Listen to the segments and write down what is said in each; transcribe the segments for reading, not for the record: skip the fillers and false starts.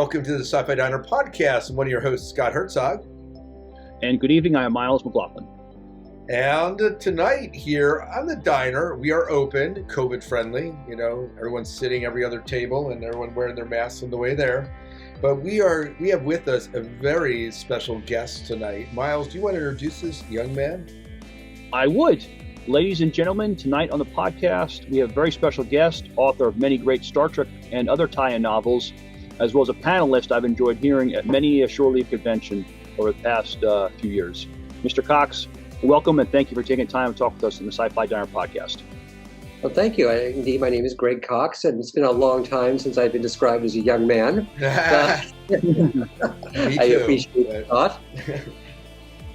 welcome to the Sci-Fi Diner podcast. I'm one of your hosts, Scott Herzog. And good evening, I am Miles McLaughlin. And tonight here on the diner, we are open, COVID friendly. You know, everyone's sitting every other table and everyone wearing their masks on the way there. But we have with us a very special guest tonight. Miles, do you want to introduce this young man? I would. Ladies and gentlemen, tonight on the podcast, we have a very special guest, author of many great Star Trek and other tie-in novels, as well as a panelist I've enjoyed hearing at many a shore leave convention over the past few years. Mr. Cox, welcome and thank you for taking time to talk with us on the Sci-Fi Diner podcast. Well, thank you. Indeed, my name is Greg Cox, and it's been a long time since I've been described as a young man. I appreciate the thought.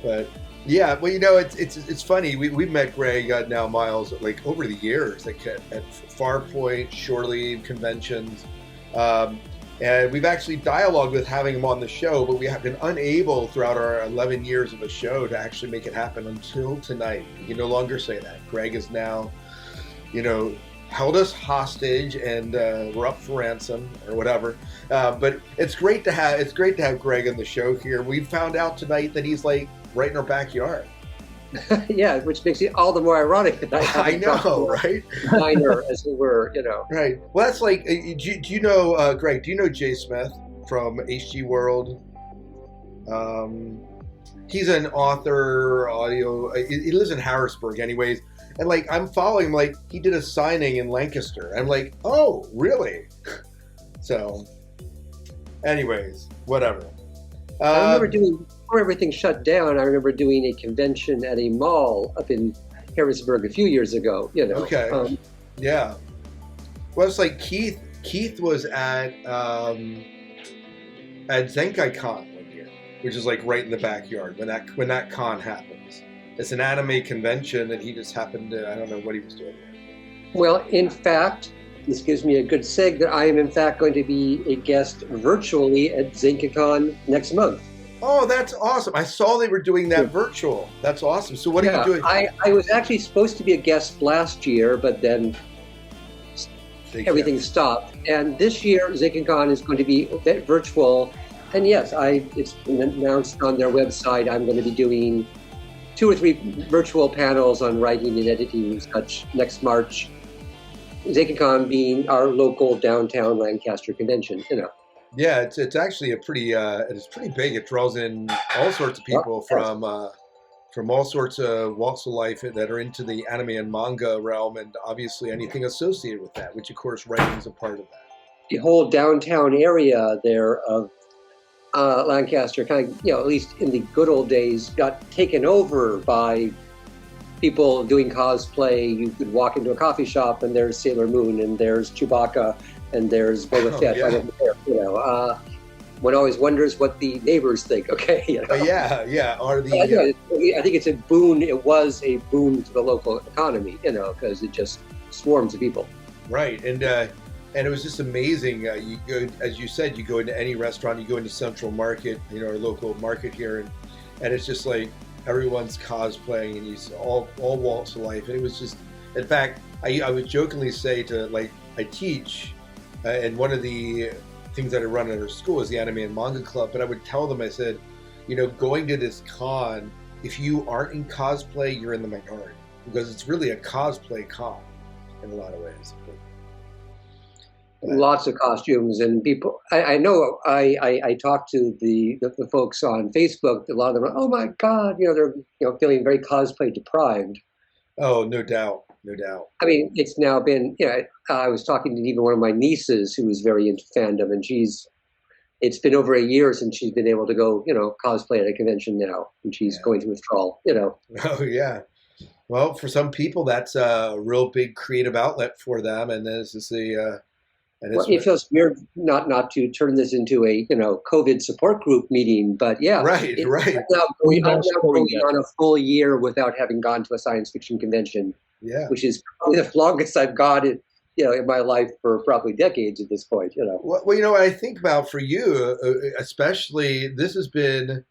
But yeah, well, you know, it's funny. We've met Greg now, Miles, like over the years, like at Farpoint, shore leave conventions. And we've actually dialogued with having him on the show, but we have been unable throughout our 11 years of a show to actually make it happen until tonight. We can no longer say that. Greg is now, you know, held us hostage, and we're up for ransom or whatever. But it's great to have Greg on the show here. We found out tonight that he's like right in our backyard. Yeah, which makes it all the more ironic that I know, right? Minor, as it were, you know. Right. Well, that's like, do you know, Greg, do you know Jay Smith from HG World? He's an author, audio, he lives in Harrisburg anyways. And like, I'm following him, like he did a signing in Lancaster. I'm like, oh, really? So anyways, whatever. I remember before everything shut down, I remember doing a convention at a mall up in Harrisburg a few years ago, you know. Okay. Yeah. Well, it's like Keith was at Zenkai Con one year, which is like right in the backyard when that con happens. It's an anime convention, and he just happened to, I don't know what he was doing there. Well, in fact, this gives me a good seg that I am in fact going to be a guest virtually at ZenkaCon next month. Oh, that's awesome. I saw they were doing that virtual. That's awesome. So what are you doing? I was actually supposed to be a guest last year, but then everything stopped. And this year, ZenkaCon is going to be virtual. And yes, it's been announced on their website I'm going to be doing 2 or 3 virtual panels on writing and editing and such next March. ZenkaCon being our local downtown Lancaster convention, you know. Yeah, it's actually it's pretty big. It draws in all sorts of people from all sorts of walks of life that are into the anime and manga realm, and obviously anything associated with that, which of course writing is a part of that. The whole downtown area there of Lancaster, kind of, you know, at least in the good old days, got taken over by people doing cosplay. You could walk into a coffee shop and there's Sailor Moon and there's Chewbacca and there's Boba Fett right over there. You know, one always wonders what the neighbors think. Okay, you know? Yeah. I think it's a boon. It was a boon to the local economy, you know, because it just swarms of people. Right, and it was just amazing. You go, as you said, you go into any restaurant, you go into Central Market, you know, our local market here, and it's just like everyone's cosplaying, and you see all walks of life. And it was just, in fact, I would jokingly say to, like, I teach, and one of the things that I run at our school is the Anime and Manga Club, but I would tell them, I said, you know, going to this con, if you aren't in cosplay, you're in the minority, because it's really a cosplay con in a lot of ways. Lots of costumes and people. I know. I talked to the folks on Facebook. A lot of them are, oh my God, you know, they're feeling very cosplay deprived. Oh, no doubt. I mean, it's now been. I was talking to even one of my nieces who was very into fandom, and it's been over a year since she's been able to go, you know, cosplay at a convention now, and she's going to withdrawal. You know. Oh yeah. Well, for some people, that's a real big creative outlet for them, and this is it feels weird not to turn this into a, you know, COVID support group meeting, but yeah, right. I'm now going on a full year without having gone to a science fiction convention, which is probably the longest I've gone in my life for probably decades at this point. You know. Well, you know what I think about for you, especially this has been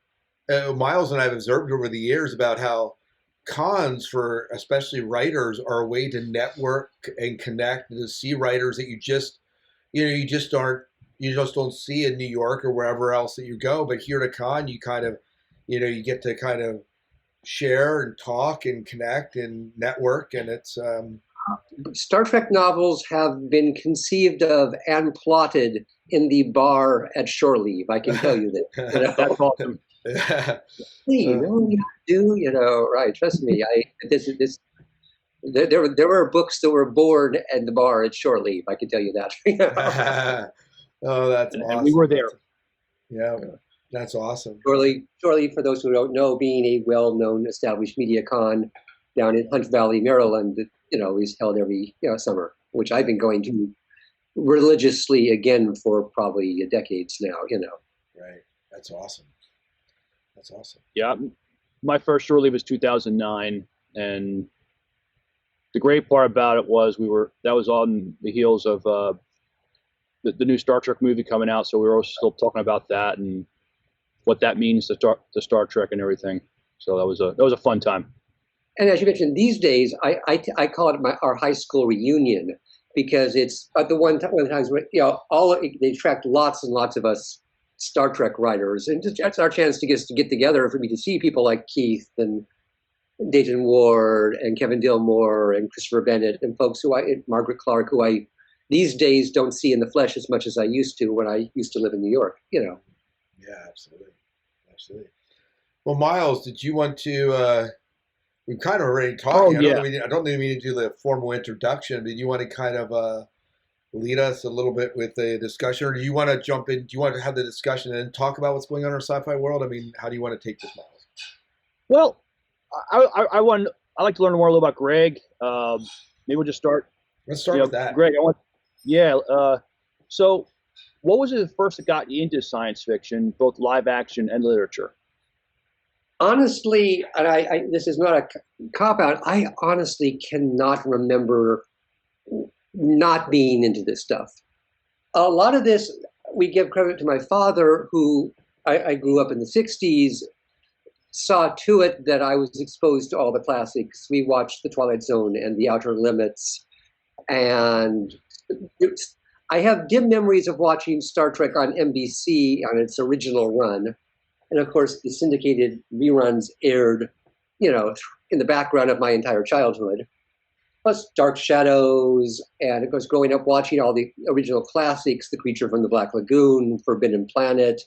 Miles and I have observed over the years about how cons for especially writers are a way to network and connect and to see writers that you just aren't you just don't see in New York or wherever else that you go. But here at a con, you kind of, you get to kind of share and talk and connect and network, and it's Star Trek novels have been conceived of and plotted in the bar at shore leave. I can tell you that. That's awesome. Hey, you know what you do? Right? Trust me. There were books that were born at the bar at shore leave. I can tell you that. Oh, that's awesome. And we were there. Yeah, that's awesome. Shore Leave, for those who don't know, being a well-known established media con down in Hunt Valley, Maryland, that is held every summer, which I've been going to religiously again for probably decades now. Right. That's awesome. That's awesome. Yeah, my first shore leave was 2009, and the great part about it was that was on the heels of the new Star Trek movie coming out, so we were also still talking about that and what that means to Star Trek and everything. So that was a fun time. And as you mentioned, these days I call it our high school reunion, because it's at the one of the times where they attract lots and lots of us Star Trek writers, and that's our chance to get together, for me to see people like Keith and Dayton Ward and Kevin Dillmore and Christopher Bennett and folks Margaret Clark, who I these days don't see in the flesh as much as I used to when I used to live in New York. Yeah, absolutely. Well, Miles, did you want to? We've kind of already talked. Yeah. I don't think we need to do the formal introduction. Did you want to kind of lead us a little bit with the discussion, or do you want to jump in? Do you want to have the discussion and talk about what's going on in our sci-fi world? I mean, how do you want to take this, Miles? Well, I like to learn more a little about Greg. Maybe we'll just start. Let's start with that, Greg. So, what was it first that got you into science fiction, both live action and literature? Honestly, and this is not a cop-out, I honestly cannot remember not being into this stuff. A lot of this, we give credit to my father, who I grew up in the 60s, saw to it that I was exposed to all the classics. We watched The Twilight Zone and The Outer Limits, and I have dim memories of watching Star Trek on NBC on its original run. And of course, the syndicated reruns aired, in the background of my entire childhood. Plus Dark Shadows, and of course, growing up watching all the original classics, The Creature from the Black Lagoon, Forbidden Planet.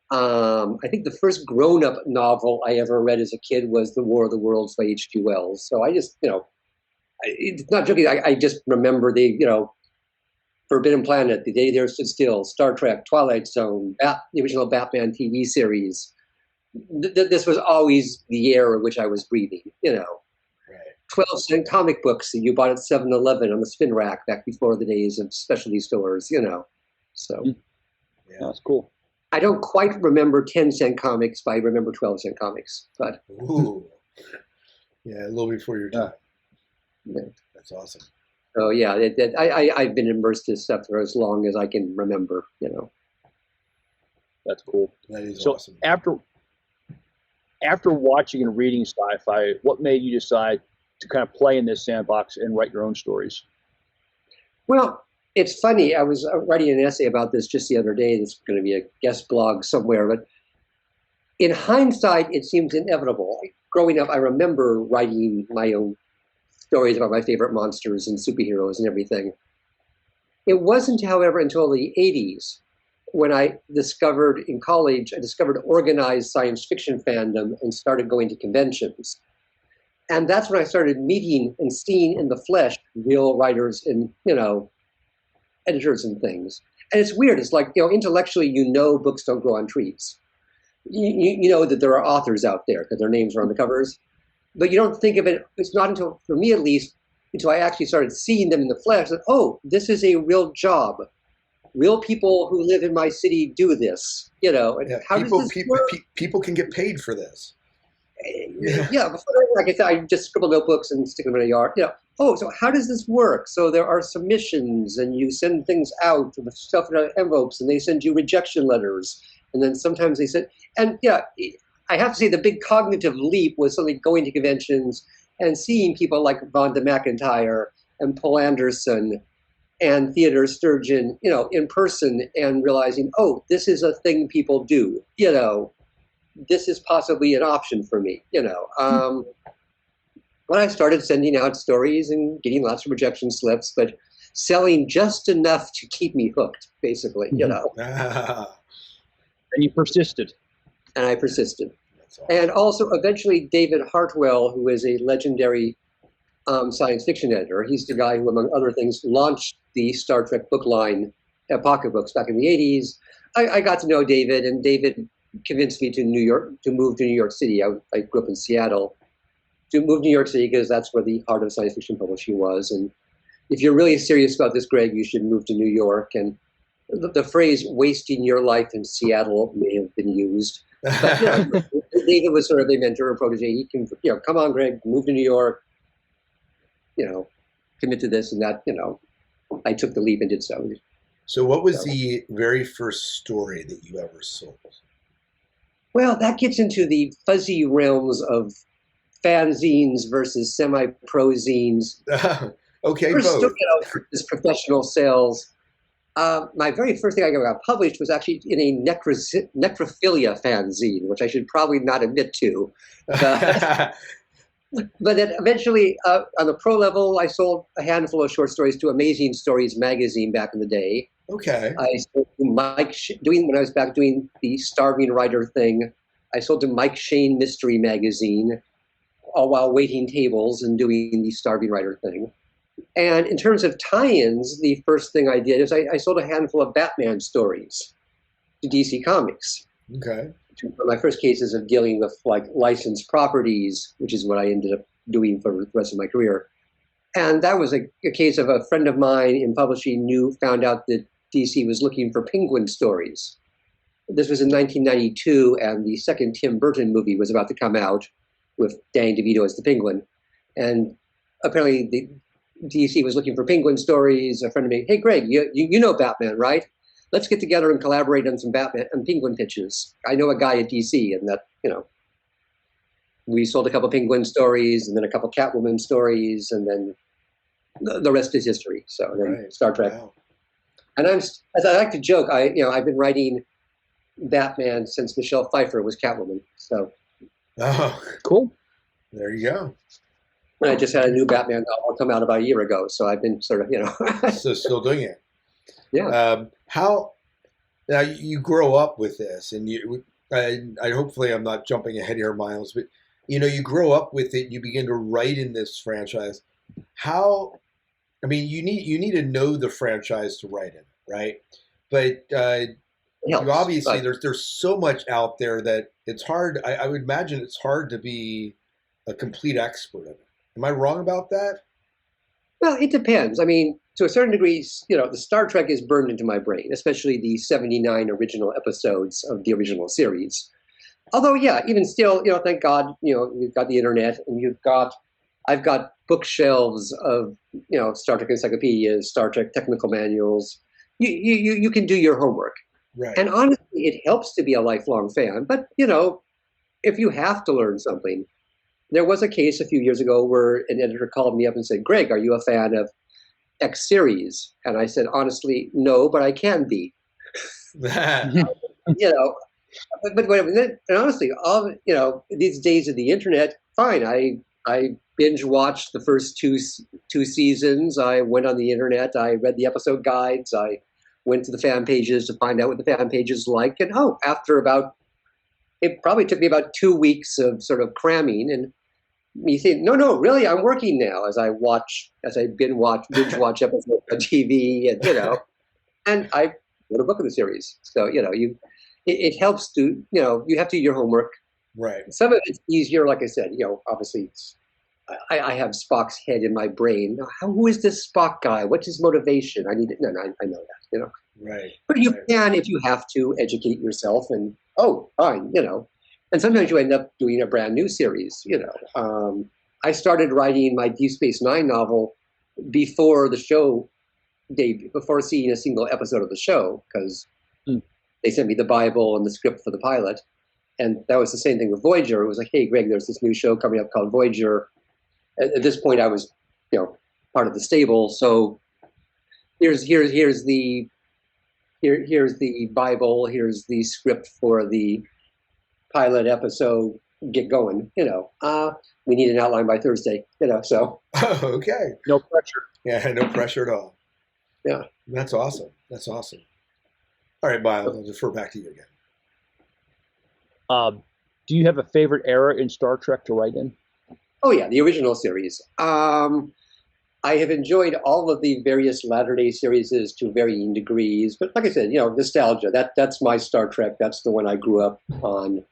I think the first grown-up novel I ever read as a kid was The War of the Worlds by H.G. Wells. So I just, it's not joking. I just remember Forbidden Planet, The Day the Earth Stood Still, Star Trek, Twilight Zone, the original Batman TV series. This was always the era in which I was breathing, Right. 12-cent comic books that you bought at 7-Eleven on the spin rack back before the days of specialty stores, So Yeah, that's cool. I don't quite remember 10-cent comics, but I remember 12-cent comics. But Ooh. Yeah, a little before your time. Yeah. That's awesome. So yeah, I've been immersed in stuff for as long as I can remember. That's cool. That is so awesome. After watching and reading sci-fi, what made you decide to kind of play in this sandbox and write your own stories? Well, it's funny. I was writing an essay about this just the other day. This is going to be a guest blog somewhere, but in hindsight, it seems inevitable. Growing up, I remember writing my own stories about my favorite monsters and superheroes and everything. It wasn't, however, until the 80s when I discovered in college, organized science fiction fandom and started going to conventions. And that's when I started meeting and seeing in the flesh real writers and, editors and things. And it's weird. It's like, intellectually, books don't grow on trees. You know that there are authors out there because their names are on the covers. But you don't think of it, it's not until, for me at least, until I actually started seeing them in the flesh that, oh, this is a real job. Real people who live in my city do this, And how does this work? People can get paid for this. Yeah, before, like I said, I just scribble notebooks and stick them in a yard. Oh, so how does this work? So there are submissions, and you send things out with stuff in envelopes, and they send you rejection letters. And then sometimes they send, and I have to say the big cognitive leap was suddenly going to conventions and seeing people like Vonda McIntyre and Paul Anderson and Theodore Sturgeon, in person, and realizing, oh, this is a thing people do. This is possibly an option for me. When I started sending out stories and getting lots of rejection slips, but selling just enough to keep me hooked, basically. And you persisted. And I persisted. Awesome. And also, eventually, David Hartwell, who is a legendary science fiction editor, he's the guy who, among other things, launched the Star Trek book line, Pocket Books, back in the 80s. I got to know David, and David convinced me to move to New York City. I grew up in Seattle. To move to New York City because that's where the heart of science fiction publishing was. And if you're really serious about this, Greg, you should move to New York. And the phrase "wasting your life in Seattle" may have been used. But David was sort of a mentor or protege. He can, come on, Greg, move to New York. Commit to this and that. I took the leap and did so. So, what was the very first story that you ever sold? Well, that gets into the fuzzy realms of fanzines versus semi-pro-zines. Okay, First, both. As professional sales. My very first thing I got published was actually in a necrophilia fanzine, which I should probably not admit to. But then eventually, on the pro level, I sold a handful of short stories to Amazing Stories magazine back in the day. Okay. I sold to when I was back doing the Starving Writer thing, I sold to Mike Shane Mystery magazine, all while waiting tables and doing the Starving Writer thing. And in terms of tie-ins, the first thing I did is I sold a handful of Batman stories to DC Comics. Okay. My first cases of dealing with licensed properties, which is what I ended up doing for the rest of my career. And that was a case of a friend of mine in publishing found out that DC was looking for Penguin stories. This was in 1992, and the second Tim Burton movie was about to come out with Danny DeVito as the Penguin. And apparently the DC was looking for Penguin stories. A friend of mine, hey, Greg, you know Batman, right? Let's get together and collaborate on some Batman and Penguin pitches. I know a guy at DC, and that, we sold a couple Penguin stories and then a couple Catwoman stories, and then the rest is history. So then Star Trek. Wow. And as I like to joke, I've been writing Batman since Michelle Pfeiffer was Catwoman. So. Oh, cool. There you go. And I just had a new Batman novel come out about a year ago, so I've been sort of, So still doing it. Yeah. How now you grow up with this, and I hopefully I'm not jumping ahead here, Miles, but you grow up with it. You begin to write in this franchise. How? I mean, you need to know the franchise to write in, right? But obviously there's so much out there that it's hard. I would imagine it's hard to be a complete expert of it. Am I wrong about that? Well, it depends. I mean, to a certain degree, the Star Trek is burned into my brain, especially the 79 original episodes of the original series. Although, yeah, even still, thank God, we've got the internet, and I've got bookshelves of, Star Trek encyclopedias, Star Trek technical manuals. You can do your homework. Right. And honestly, it helps to be a lifelong fan. But, if you have to learn something, there was a case a few years ago where an editor called me up and said, Greg, are you a fan of X series? And I said, honestly, no, but I can be. But and honestly, these days of the internet, fine. I binge watched the first two seasons. I went on the internet. I read the episode guides. I went to the fan pages to find out what the fan pages like. And after it probably took me about 2 weeks of sort of cramming, and me think, no, really, I'm working now as I binge watch episodes on TV, and and I wrote a book of the series. So it helps to you have to do your homework. Right. Some of it's easier, like I said. Obviously, I have Spock's head in my brain. Who is this Spock guy? What's his motivation? I know that. Right. But you can, if you have to, educate yourself, and fine, And sometimes you end up doing a brand new series. I started writing my Deep Space Nine novel before the show debut, before seeing a single episode of the show, because they sent me the Bible and the script for the pilot. And that was the same thing with Voyager. It was like, hey, Greg, there's this new show coming up called Voyager. At this point, I was, part of the stable. So, here's the Bible, here's the script for the pilot episode, get going, we need an outline by Thursday, so. Oh, okay. No pressure. Yeah, no pressure at all. Yeah. That's awesome. That's awesome. All right, Miles, I'll defer back to you again. Do you have a favorite era in Star Trek to write in? Oh yeah, the original series. I have enjoyed all of the various latter-day series to varying degrees, but like I said, nostalgia. That's my Star Trek. That's the one I grew up on.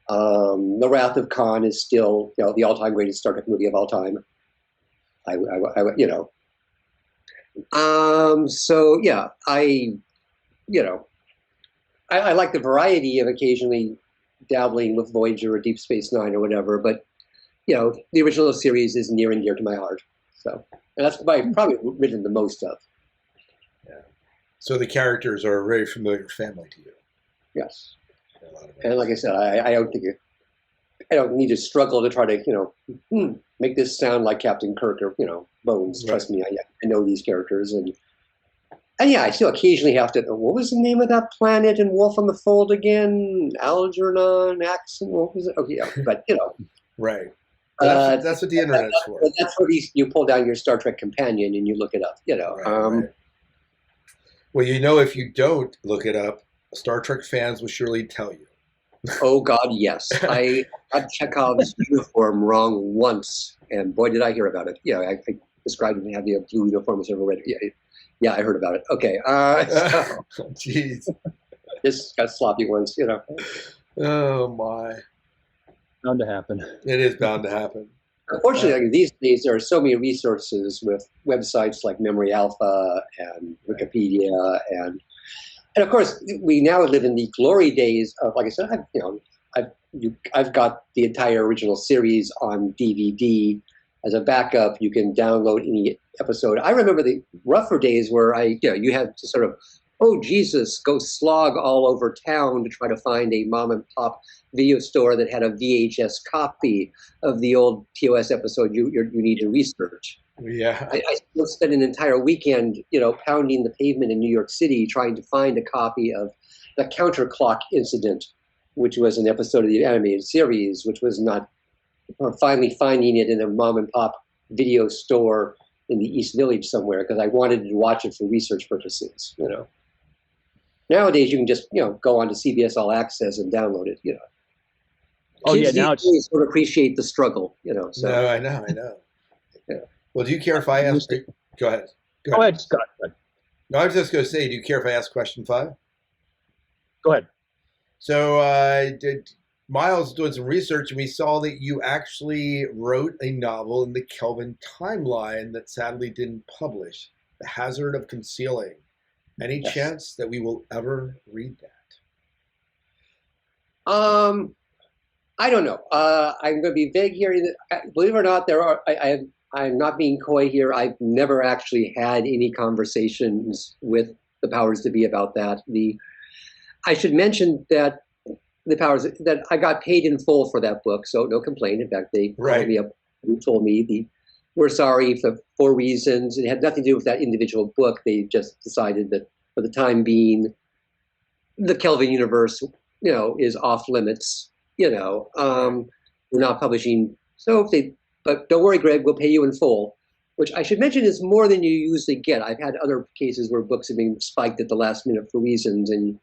The Wrath of Khan is still, the all-time greatest Star Trek movie of all time. So yeah, I like the variety of occasionally dabbling with Voyager or Deep Space Nine or whatever, but the original series is near and dear to my heart. So, and that's what I've probably written the most of. Yeah. So the characters are a very familiar family to you. Yes. And like I said, I don't think I don't need to struggle to try to make this sound like Captain Kirk or Bones. Right. Trust me, I know these characters, and yeah, I still occasionally have to. What was the name of that planet in Wolf on the Fold again? Algernon, Axon. What was it? Okay, yeah, but right. That's what the internet's for. That's where you pull down your Star Trek companion and you look it up. Right. Well, if you don't look it up, Star Trek fans will surely tell you. Oh God, yes. I got Chekhov's uniform wrong once, and boy, did I hear about it. I described him having a blue uniform. As ever read it. Yeah, I heard about it. Okay. Jeez. Just got sloppy once, Oh my. Bound to happen. It is bound to happen. Unfortunately, these days there are so many resources with websites like Memory Alpha and Wikipedia, and of course we now live in the glory days of, like I said, I've got the entire original series on DVD as a backup. You can download any episode. I remember the rougher days where you had to sort of, oh Jesus, go slog all over town to try to find a mom and pop video store that had a VHS copy of the old TOS episode you need to research. Yeah. I still spent an entire weekend, pounding the pavement in New York City trying to find a copy of The Counterclock Incident, which was an episode of the animated series, which was not, or finally finding it in a mom and pop video store in the East Village somewhere because I wanted to watch it for research purposes, Nowadays you can just, go on to CBS All Access and download it, Oh yeah, now it's sort of appreciate the struggle, So. No, I know. Yeah. Well, do you care if I ask? Go ahead. Go ahead, Scott. Go ahead. No, I was just going to say, do you care if I ask question 5? Go ahead. So, Miles doing some research, and we saw that you actually wrote a novel in the Kelvin timeline that sadly didn't publish. The Hazard of Concealing. Any chance that we will ever read that? I don't know. I'm going to be vague here. Believe it or not, I'm not being coy here. I've never actually had any conversations with the powers to be about that. I should mention that the powers that I got paid in full for that book, so no complaint. In fact, they called me up and told me we're sorry for reasons. It had nothing to do with that individual book. They just decided that for the time being, the Kelvin universe, is off limits. We're not publishing. But don't worry, Greg, we'll pay you in full, which I should mention is more than you usually get. I've had other cases where books have been spiked at the last minute for reasons, and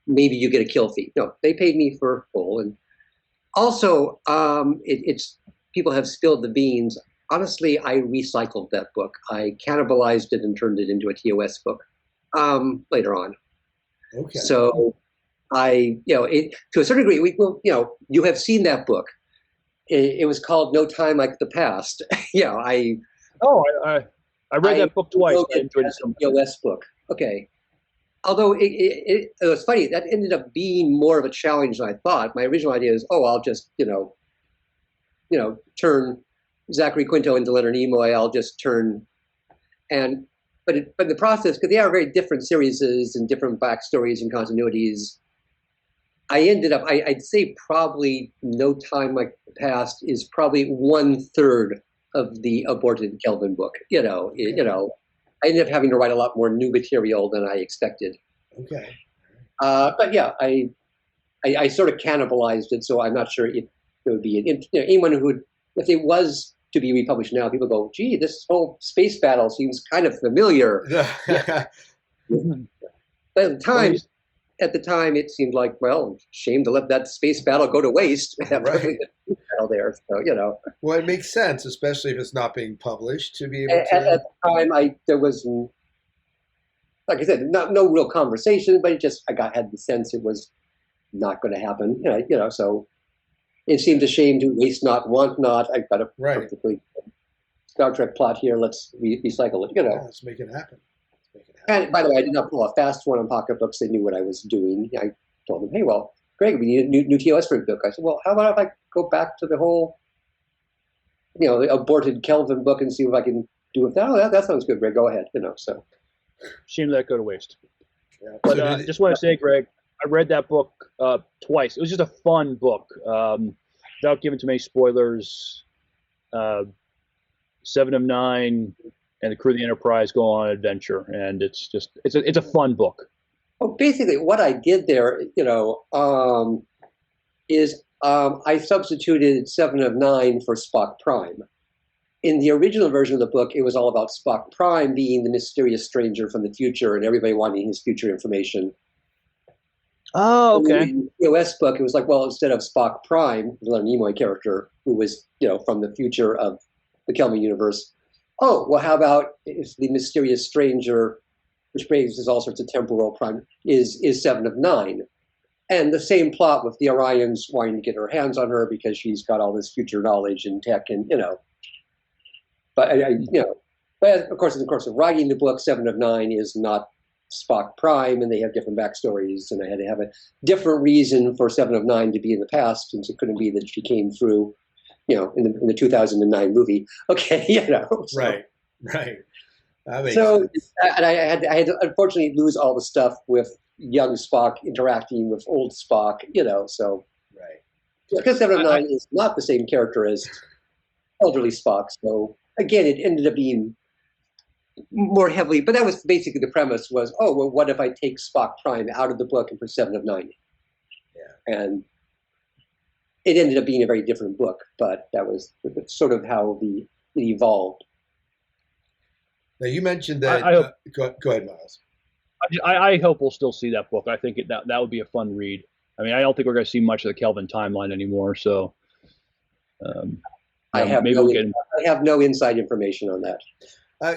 maybe you get a kill fee. No, they paid me for full. And also, it's people have spilled the beans. Honestly, I recycled that book. I cannibalized it and turned it into a TOS book later on. Okay. So to a certain degree, you have seen that book. It was called No Time Like the Past. I read that book twice. I enjoyed it so much. TOS book. Okay. Although it was funny, that ended up being more of a challenge than I thought. My original idea is, I'll just, turn Zachary Quinto into Leonard Nimoy. I'll just turn, but in the process, because they are very different series and different backstories and continuities, I ended up, I'd say probably No Time Like the Past is probably 1/3 of the aborted Kelvin book, I ended up having to write a lot more new material than I expected. Okay. But yeah, I sort of cannibalized it, so I'm not sure if there would be anyone who would, if it was to be republished now, people go, gee, this whole space battle seems kind of familiar. Yeah. But at the time, it seemed like, well, shame to let that space battle go to waste. That Right. battle there, so Well, it makes sense, especially if it's not being published, to be able to. At the time, there was, like I said, no real conversation, but I had the sense it was not going to happen. So it seemed a shame to waste not, want not. I've got a perfectly Star Trek plot here. Let's recycle it. Yeah, let's make it happen. And by the way, I did not pull a fast one on pocketbooks. They knew what I was doing. I told them, hey, well, Greg, we need a new TOS for a book. I said, well, how about if I go back to the whole, the aborted Kelvin book and see what I can do with that? Oh, that sounds good, Greg. Go ahead. So. Shame to let it go to waste. Yeah. But I just want to say, Greg, I read that book twice. It was just a fun book. Without giving too many spoilers, 7 of 9 and the crew of the Enterprise go on an adventure, and it's a fun book. Well, basically, what I did there, is I substituted 7 of 9 for Spock Prime. In the original version of the book, it was all about Spock Prime being the mysterious stranger from the future and everybody wanting his future information. Oh, okay. In the TOS book, it was like, well, instead of Spock Prime, the Leonard Nimoy character, who was, from the future of the Kelvin universe, oh, well, how about if the mysterious stranger, which raises all sorts of temporal prime, is 7 of 9? And the same plot with the Orions wanting to get her hands on her because she's got all this future knowledge and tech and, But, but of course, of writing the book, 7 of 9 is not Spock Prime, and they have different backstories, and I had to have a different reason for 7 of 9 to be in the past, since it couldn't be that she came through, in the 2009 movie. Okay, So. Right. That makes so, sense. And I had to unfortunately lose all the stuff with young Spock interacting with old Spock, so. Right. Because 7 of 9 is not the same character as elderly Spock, so again, it ended up being more heavily, but that was basically the premise was, oh, well, what if I take Spock Prime out of the book and put 7 of 9? Yeah. And it ended up being a very different book, but that was sort of how it evolved. Now, you mentioned that. Go ahead, Miles. I hope we'll still see that book. I think that would be a fun read. I mean, I don't think we're going to see much of the Kelvin timeline anymore, so I have no inside information on that.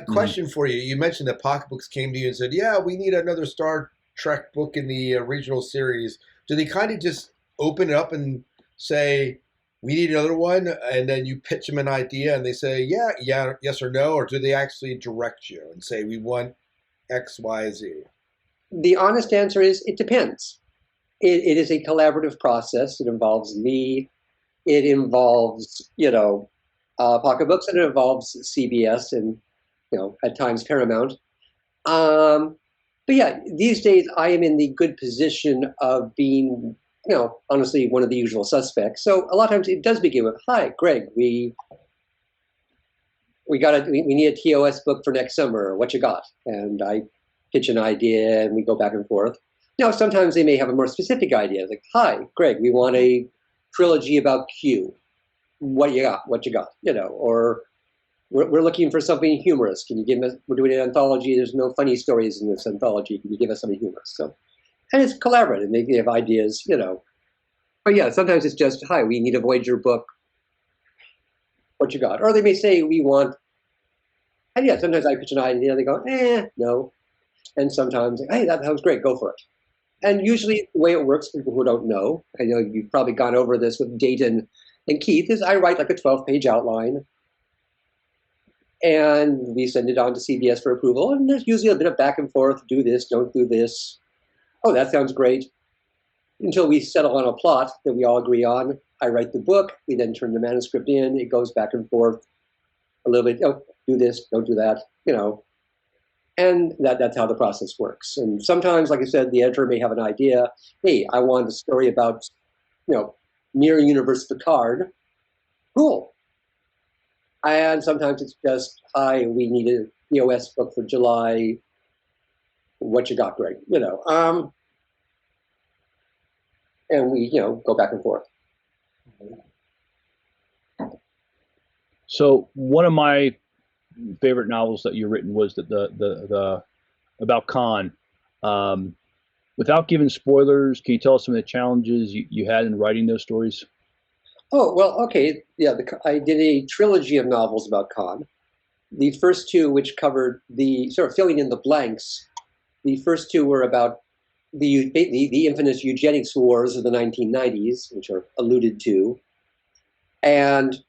Question for you. You mentioned that pocketbooks came to you and said, yeah, we need another Star Trek book in the original series. Do they kind of just open it up and say, we need another one, and then you pitch them an idea and they say, yeah, yes or no, or do they actually direct you and say, we want X, Y, Z? The honest answer is it depends. It is a collaborative process. It involves me. It involves, pocketbooks, and it involves CBS and, at times Paramount. But yeah, these days I am in the good position of being, honestly, one of the usual suspects. So a lot of times it does begin with, hi, Greg, we need a TOS book for next summer. What you got? And I pitch an idea and we go back and forth. Now, sometimes they may have a more specific idea, like, hi, Greg, we want a trilogy about Q. What you got? Or we're looking for something humorous. Can you give us, we're doing an anthology, there's no funny stories in this anthology. Can you give us something humorous? So, and it's collaborative. They have ideas, But yeah, sometimes it's just, hi, we need a Voyager book. What you got? Or they may say, we want, and yeah, sometimes I pitch an idea, they go, no. And sometimes, hey, that sounds great, go for it. And usually the way it works, people who don't know, I know you've probably gone over this with Dayton and Keith, is I write like a 12-page outline and we send it on to CBS for approval. And there's usually a bit of back and forth, do this, don't do this. Oh, that sounds great. Until we settle on a plot that we all agree on. I write the book, we then turn the manuscript in, it goes back and forth a little bit, oh, do this, don't do that, And that's how the process works. And sometimes, like I said, the editor may have an idea. Hey, I want a story about, Mirror Universe Picard. Cool. And sometimes it's just, hi, we need the OS book for July. What you got, Greg? And we, go back and forth. So one of my favorite novels that you've written was the about Khan. Without giving spoilers, can you tell us some of the challenges you had in writing those stories? Oh, well, okay. Yeah, I did a trilogy of novels about Khan. The first two, which covered the sort of filling in the blanks, the first two were about the infamous Eugenics Wars of the 1990s, which are alluded to. And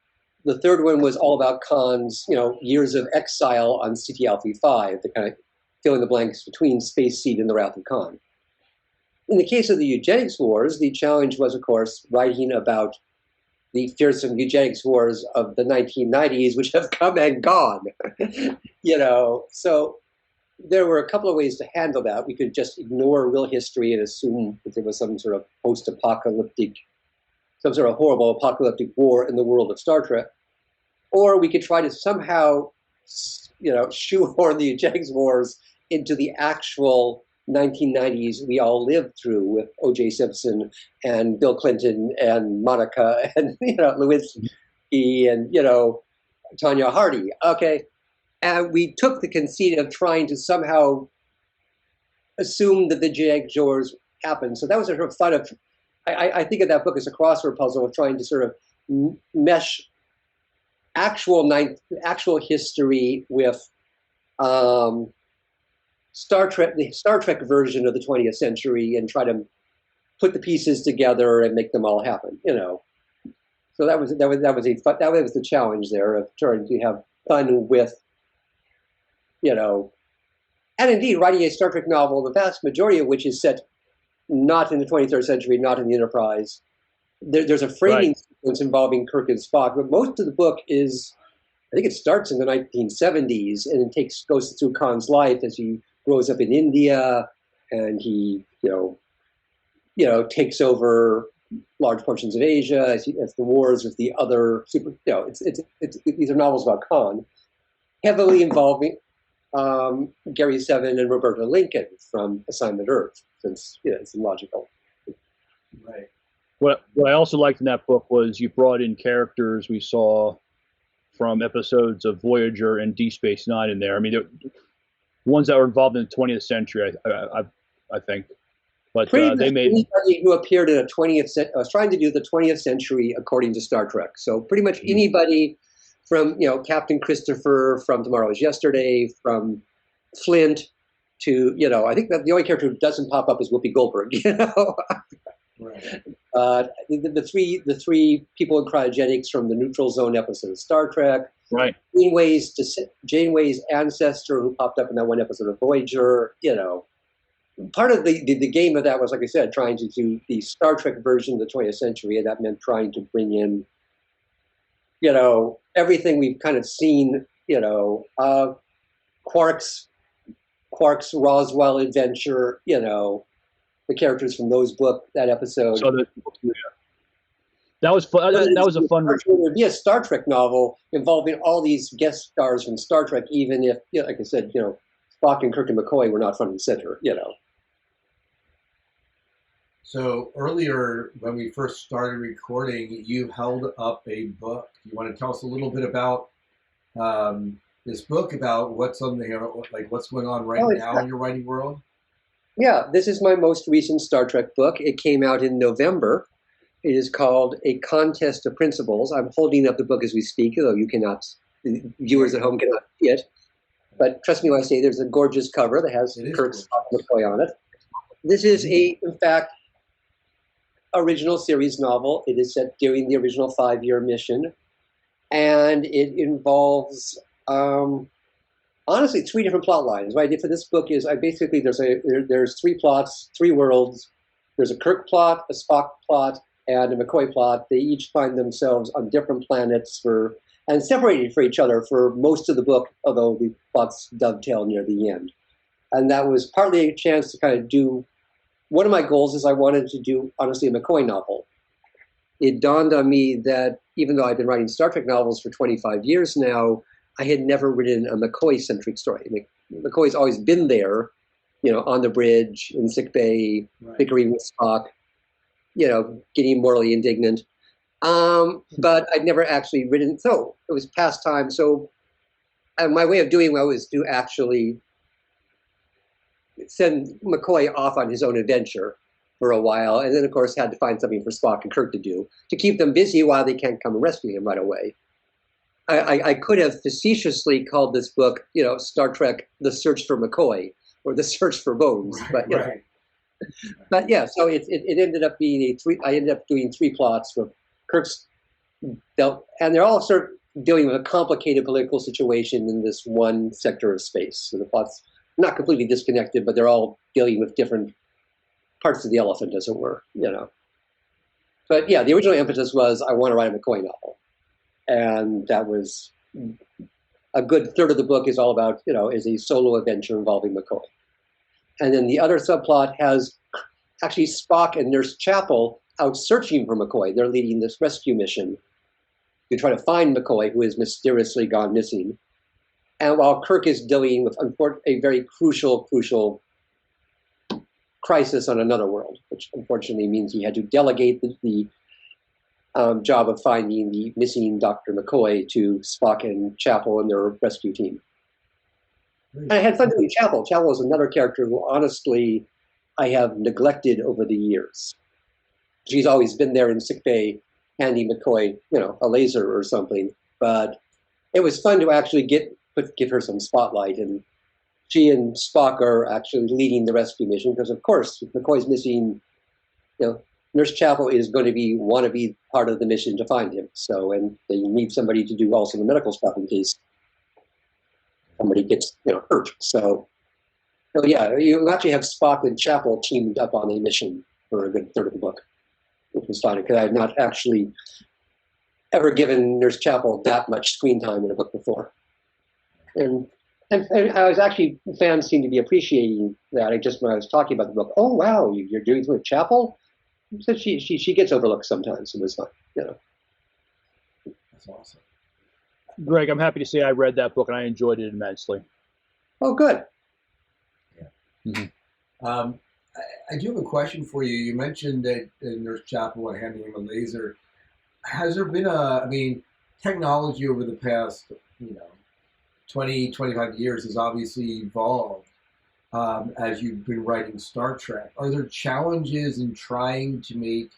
the third one was all about Khan's, years of exile on Ceti Alpha 5, the kind of fill in the blanks between Space Seed and the Wrath of Khan. In the case of the Eugenics Wars, the challenge was, of course, writing about the fearsome Eugenics Wars of the 1990s, which have come and gone. So there were a couple of ways to handle that. We could just ignore real history and assume that there was some sort of post-apocalyptic, some sort of horrible apocalyptic war in the world of Star Trek. Or we could try to somehow, shoehorn the Eugenics Wars into the actual 1990s we all lived through with O.J. Simpson and Bill Clinton and Monica and Lewinsky and Tanya Hardy. Okay, and we took the conceit of trying to somehow assume that the Eugenics Wars happened. So that was a sort of fun of. I think of that book as a crossword puzzle of trying to sort of mesh actual history with Star Trek, the Star Trek version of the 20th century, and try to put the pieces together and make them all happen. So that was the challenge there of trying to have fun with, and indeed writing a Star Trek novel, the vast majority of which is set not in the 23rd century, not in the Enterprise. There's a framing sequence involving Kirk and Spock, but most of the book is, I think it starts in the 1970s and it goes through Khan's life as he grows up in India, and he, takes over large portions of Asia as the wars with the other super. These are novels about Khan, heavily involving Gary Seven and Roberta Lincoln from Assignment Earth, since it's logical. Right. What I also liked in that book was you brought in characters we saw from episodes of Voyager and Deep Space Nine in there. I mean, ones that were involved in the 20th century, I think. But they made anybody who appeared in a 20th century. I was trying to do the 20th century according to Star Trek. So pretty much anybody from Captain Christopher, from Tomorrow Is Yesterday, from Flint to I think that the only character who doesn't pop up is Whoopi Goldberg. Right. The three people in cryogenics from the Neutral Zone episode of Star Trek. Right. Janeway's ancestor who popped up in that one episode of Voyager. Part of the game of that was, like I said, trying to do the Star Trek version of the 20th century, and that meant trying to bring in, everything we've kind of seen. Quark's Roswell adventure. The characters from that episode. So that was fun. That was a fun. It would be a Star Trek novel involving all these guest stars from Star Trek, even if, like I said, Spock and Kirk and McCoy were not front and center. So earlier, when we first started recording, you held up a book. You want to tell us a little bit about this book, about what's on what's going on right now in your writing world? Yeah, this is my most recent Star Trek book. It came out in November. It is called A Contest of Principles. I'm holding up the book as we speak, though viewers at home cannot see it. But trust me when I say there's a gorgeous cover that has Kirk, Spock, McCoy on it. This is in fact, original series novel. It is set during the original 5-year mission. And it involves, honestly, 3 different plot lines. What I did for this book is there's 3 plots, 3 worlds. There's a Kirk plot, a Spock plot, and a McCoy plot. They each find themselves on different planets and separated from each other for most of the book, although the plots dovetail near the end. And that was partly a chance to kind of do, one of my goals is I wanted to do, honestly, a McCoy novel. It dawned on me that even though I've been writing Star Trek novels for 25 years now, I had never written a McCoy-centric story. I mean, McCoy's always been there, on the bridge, in sickbay, bickering with Spock, getting morally indignant. But I'd never actually written, so it was pastime. So my way of doing well was to actually send McCoy off on his own adventure for a while, and then of course had to find something for Spock and Kirk to do to keep them busy while they can't come and rescue him right away. I could have facetiously called this book, Star Trek: The Search for McCoy or The Search for Bones, but yeah, so it ended up being I ended up doing 3 plots where Kirk's dealt, and they're all sort of dealing with a complicated political situation in this one sector of space. So the plots not completely disconnected, but they're all dealing with different parts of the elephant, as it were, But yeah, the original impetus was I want to write a McCoy novel. And that was a good third of the book is all about, is a solo adventure involving McCoy. And then the other subplot has actually Spock and Nurse Chapel out searching for McCoy. They're leading this rescue mission to try to find McCoy, who has mysteriously gone missing. And while Kirk is dealing with a very crucial crisis on another world, which unfortunately means he had to delegate the job of finding the missing Dr. McCoy to Spock and Chapel and their rescue team. And I had fun doing Chapel. Chapel is another character who, honestly, I have neglected over the years. She's always been there in sickbay, handing McCoy, a laser or something. But it was fun to actually give her some spotlight. And she and Spock are actually leading the rescue mission because, of course, if McCoy's missing, Nurse Chapel is going to want to be part of the mission to find him. So, and they need somebody to do also the medical stuff in case somebody gets, hurt. So yeah, you actually have Spock and Chapel teamed up on a mission for a good third of the book, which was fun because I had not actually ever given Nurse Chapel that much screen time in a book before. And I was actually, fans seem to be appreciating that. When I was talking about the book, oh wow, you're doing something with Chapel? So she gets overlooked sometimes. It was fun, That's awesome. Greg, I'm happy to say I read that book and I enjoyed it immensely. Oh, good. Yeah. Mm-hmm. I do have a question for you. You mentioned that Nurse Chapel and handing him a laser. Has there been technology over the past, 20, 25 years has obviously evolved. As you've been writing Star Trek, are there challenges in trying to make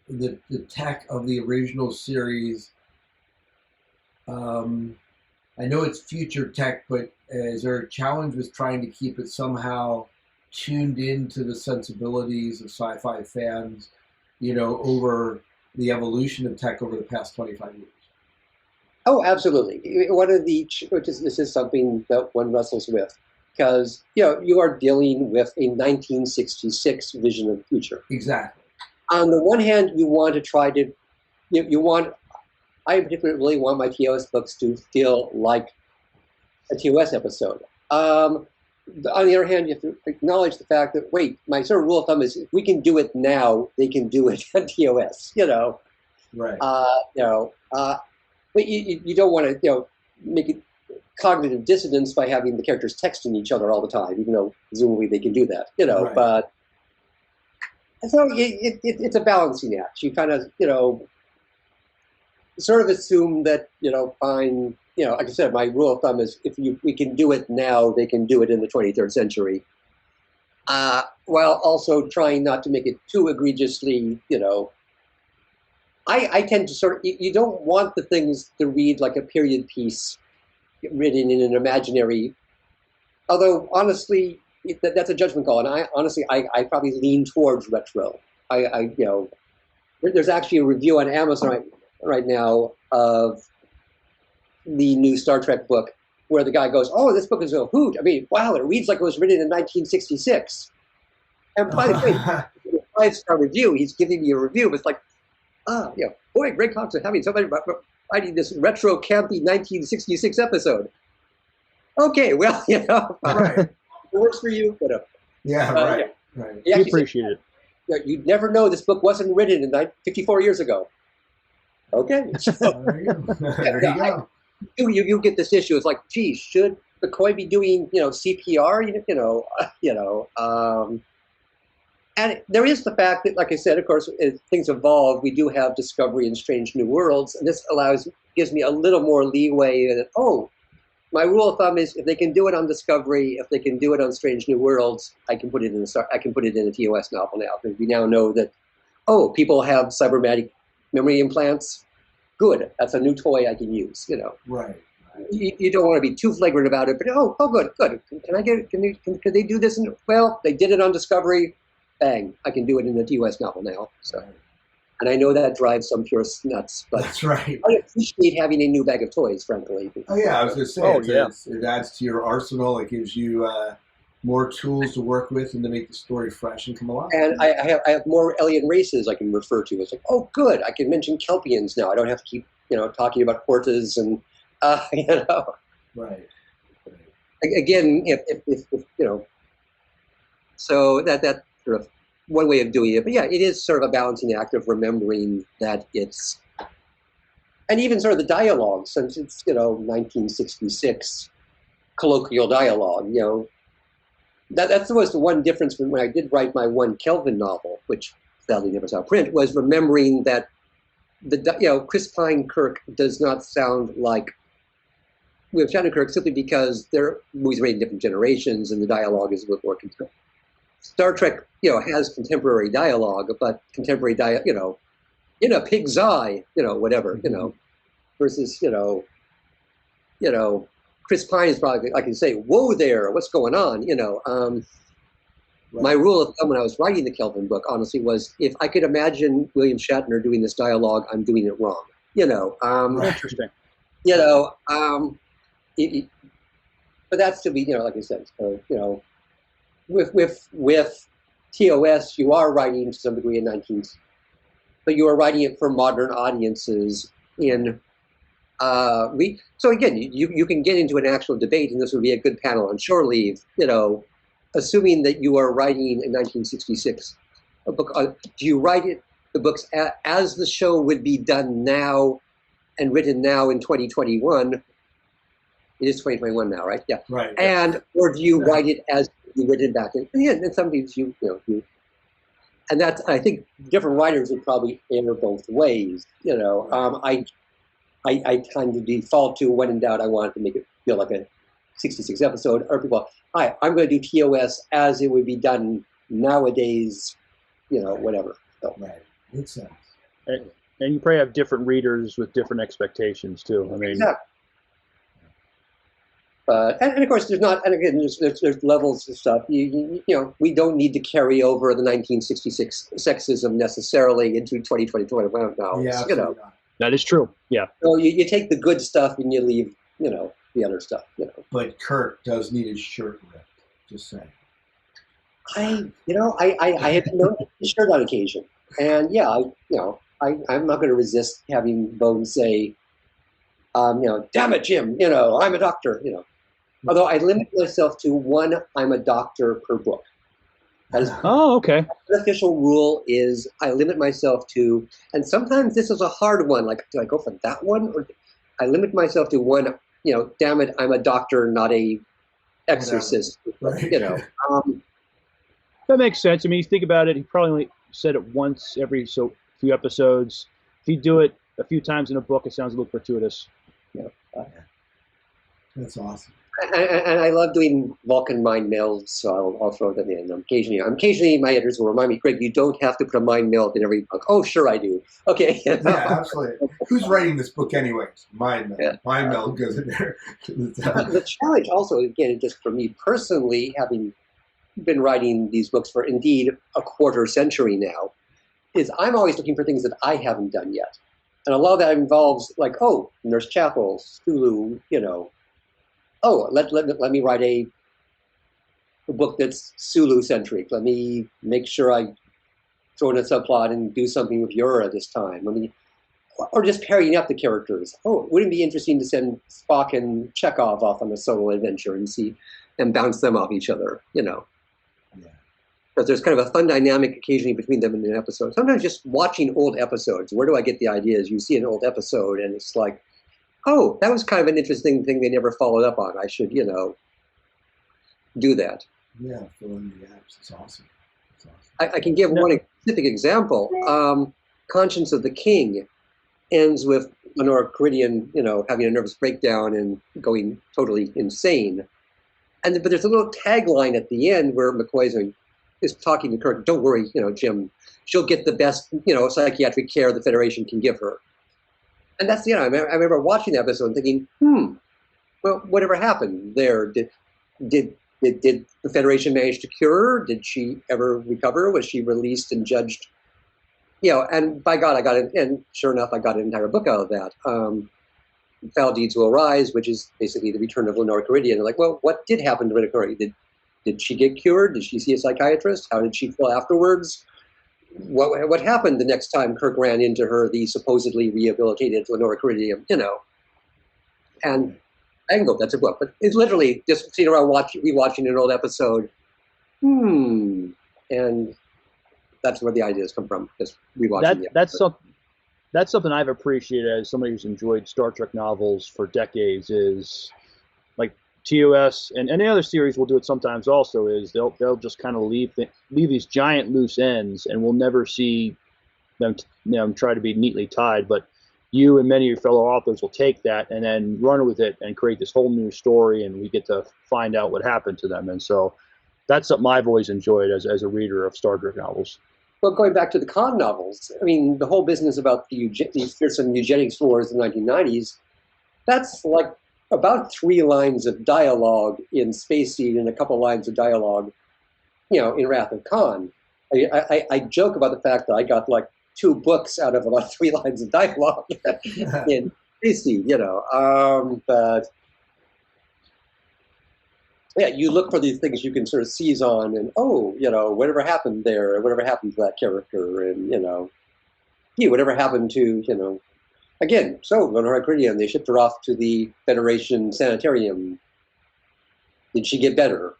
the tech of the original series? I know it's future tech, but is there a challenge with trying to keep it somehow tuned into the sensibilities of sci-fi fans, over the evolution of tech over the past 25 years? Oh, absolutely. This is something that one wrestles with. Because you are dealing with a 1966 vision of the future. Exactly. On the one hand, you want to try to, I particularly really want my TOS books to feel like a TOS episode. On the other hand, you have to acknowledge the fact that, my sort of rule of thumb is if we can do it now, they can do it on TOS. Right. But you don't want to make it cognitive dissonance by having the characters texting each other all the time, even though presumably they can do that, Right. But so it's a balancing act. You kind of, sort of assume that, fine, like I said, my rule of thumb is if we can do it now, they can do it in the 23rd century, while also trying not to make it too egregiously, I tend to you don't want the things to read like a period piece written in an imaginary, although honestly that's a judgment call, and I probably lean towards retro. There's actually a review on Amazon right now of the new Star Trek book where the guy goes, oh, this book is a hoot. I mean, wow, it reads like it was written in 1966. And by the way, 5-star review, he's giving me a review, but it's like, boy, Greg Cox is having somebody writing this retro campy 1966 episode. Okay, well, Right. it works for you. But, Right. We appreciate it. You'd never know this book wasn't written in 54 years ago. Okay. There you go. There you go. you get this issue. It's like, geez, should McCoy be doing CPR? And there is the fact that, like I said, of course, as things evolve, we do have Discovery and Strange New Worlds, and this gives me a little more leeway. That, my rule of thumb is if they can do it on Discovery, if they can do it on Strange New Worlds, I can put it in a TOS novel now, because we now know that people have cybernetic memory implants. Good, that's a new toy I can use. Right. You don't want to be too flagrant about it, but good. Can they do this? Well, they did it on Discovery. Bang! I can do it in a TOS novel now. So. And I know that drives some purists nuts, but that's right. I appreciate having a new bag of toys, frankly. Oh yeah, I was going to say, it adds to your arsenal. It gives you more tools to work with and to make the story fresh and come alive. And I have more alien races I can refer to. It's like, good, I can mention Kelpians now. I don't have to keep talking about Hortas and Right. Again, if so that sort of one way of doing it. But yeah, it is sort of a balancing act of remembering that it's, and even sort of the dialogue, since it's 1966 colloquial dialogue. That was the one difference when I did write my one Kelvin novel, which sadly never saw print, was remembering that Chris Pine Kirk does not sound like William Shatner Kirk, simply because their movies made in different generations and the dialogue is a little more contemporary. Star Trek, has contemporary dialogue, but contemporary in a pig's eye, whatever, versus, Chris Pine is probably, I can say, whoa there, what's going on, Right. My rule of thumb when I was writing the Kelvin book, honestly, was if I could imagine William Shatner doing this dialogue, I'm doing it wrong, Interesting. But that's to be, like I said, so, with TOS, you are writing to some degree in but you are writing it for modern audiences so again, you can get into an actual debate, and this would be a good panel on shore leave, assuming that you are writing in 1966 a book. Do you write the books as the show would be done now and written now in 2021? It is 2021 now, right? Yeah. Right. Or do you write it as you written back in? And some things and that's, I think different writers would probably err both ways. I kind of default to, when in doubt, I wanted to make it feel like a 66 episode. Or people, I'm going to do TOS as it would be done nowadays. Whatever. So. Right. Makes sense. And you probably have different readers with different expectations too. I mean. Exactly. And of course, there's not, and again, there's levels of stuff. We don't need to carry over the 1966 sexism necessarily into 2021 now. Yeah, That is true. Yeah. So you take the good stuff and you leave, the other stuff. But Kirk does need his shirt ripped. Just saying. I have known his shirt on occasion, and yeah, I'm not going to resist having Bones say, damn it, Jim, I'm a doctor, Although I limit myself to one, I'm a doctor per book. Okay. The official rule is I limit myself to, and sometimes this is a hard one, like, do I go for that one? Or I limit myself to one, damn it, I'm a doctor, not a exorcist, Right. That makes sense. I mean, you think about it, he probably only said it once every few episodes. If you do it a few times in a book, it sounds a little gratuitous. That's awesome. And I love doing Vulcan mind melds, so I'll throw them in. Occasionally, my editors will remind me, Greg, you don't have to put a mind meld in every book. Oh, sure I do. Okay. Yeah, absolutely. Who's writing this book anyways? Mind meld. Yeah. Mind meld goes in there. The challenge also, again, just for me personally, having been writing these books for indeed a quarter century now, is I'm always looking for things that I haven't done yet. And a lot of that involves like, Nurse Chapel, Sulu, let me write a book that's Sulu-centric. Let me make sure I throw in a subplot and do something with Yura this time. Or just pairing up the characters. Wouldn't it be interesting to send Spock and Chekhov off on a solo adventure and bounce them off each other, Yeah. Because there's kind of a fun dynamic occasionally between them in an episode. Sometimes just watching old episodes, where do I get the ideas? You see an old episode and it's like, Oh, that was kind of an interesting thing they never followed up on. I should, do that. Yeah, fill in the gaps. It's awesome. It's awesome. I can give one specific example. Conscience of the King ends with Lenora Caridian, having a nervous breakdown and going totally insane. But there's a little tagline at the end where McCoy is talking to Kirk. Don't worry, Jim. She'll get the best, psychiatric care the Federation can give her. And that's, I remember watching the episode and thinking, well, whatever happened there? Did the Federation manage to cure her? Did she ever recover? Was she released and judged? And by God, I got it. And sure enough, I got an entire book out of that. Foul Deeds Will Rise, which is basically the return of Lenora Caridian. Like, well, what did happen to Lenora Caridian? Did she get cured? Did she see a psychiatrist? How did she feel afterwards? What happened the next time Kirk ran into her, the supposedly rehabilitated Lenora Caridian, And I can go, that's a book. But it's literally just sitting around rewatching an old episode. And that's where the ideas come from, just rewatching the episode. That's something I've appreciated as somebody who's enjoyed Star Trek novels for decades is like TOS and any other series will do it sometimes also is they'll just kind of leave these giant loose ends and we'll never see them try to be neatly tied. But you and many of your fellow authors will take that and then run with it and create this whole new story and we get to find out what happened to them. And so that's something I've always enjoyed as a reader of Star Trek novels. Well, going back to the Khan novels, I mean, the whole business about the fearsome Eugenics Wars in the 1990s, that's like about 3 lines of dialogue in Space Seed and a couple lines of dialogue, in Wrath of Khan. I joke about the fact that I got like 2 books out of about 3 lines of dialogue in Space Seed, but yeah, you look for these things you can sort of seize on and, whatever happened there, whatever happened to that character, and, whatever happened to, again, so Lenora Caridian, they shipped her off to the Federation sanitarium. Did she get better?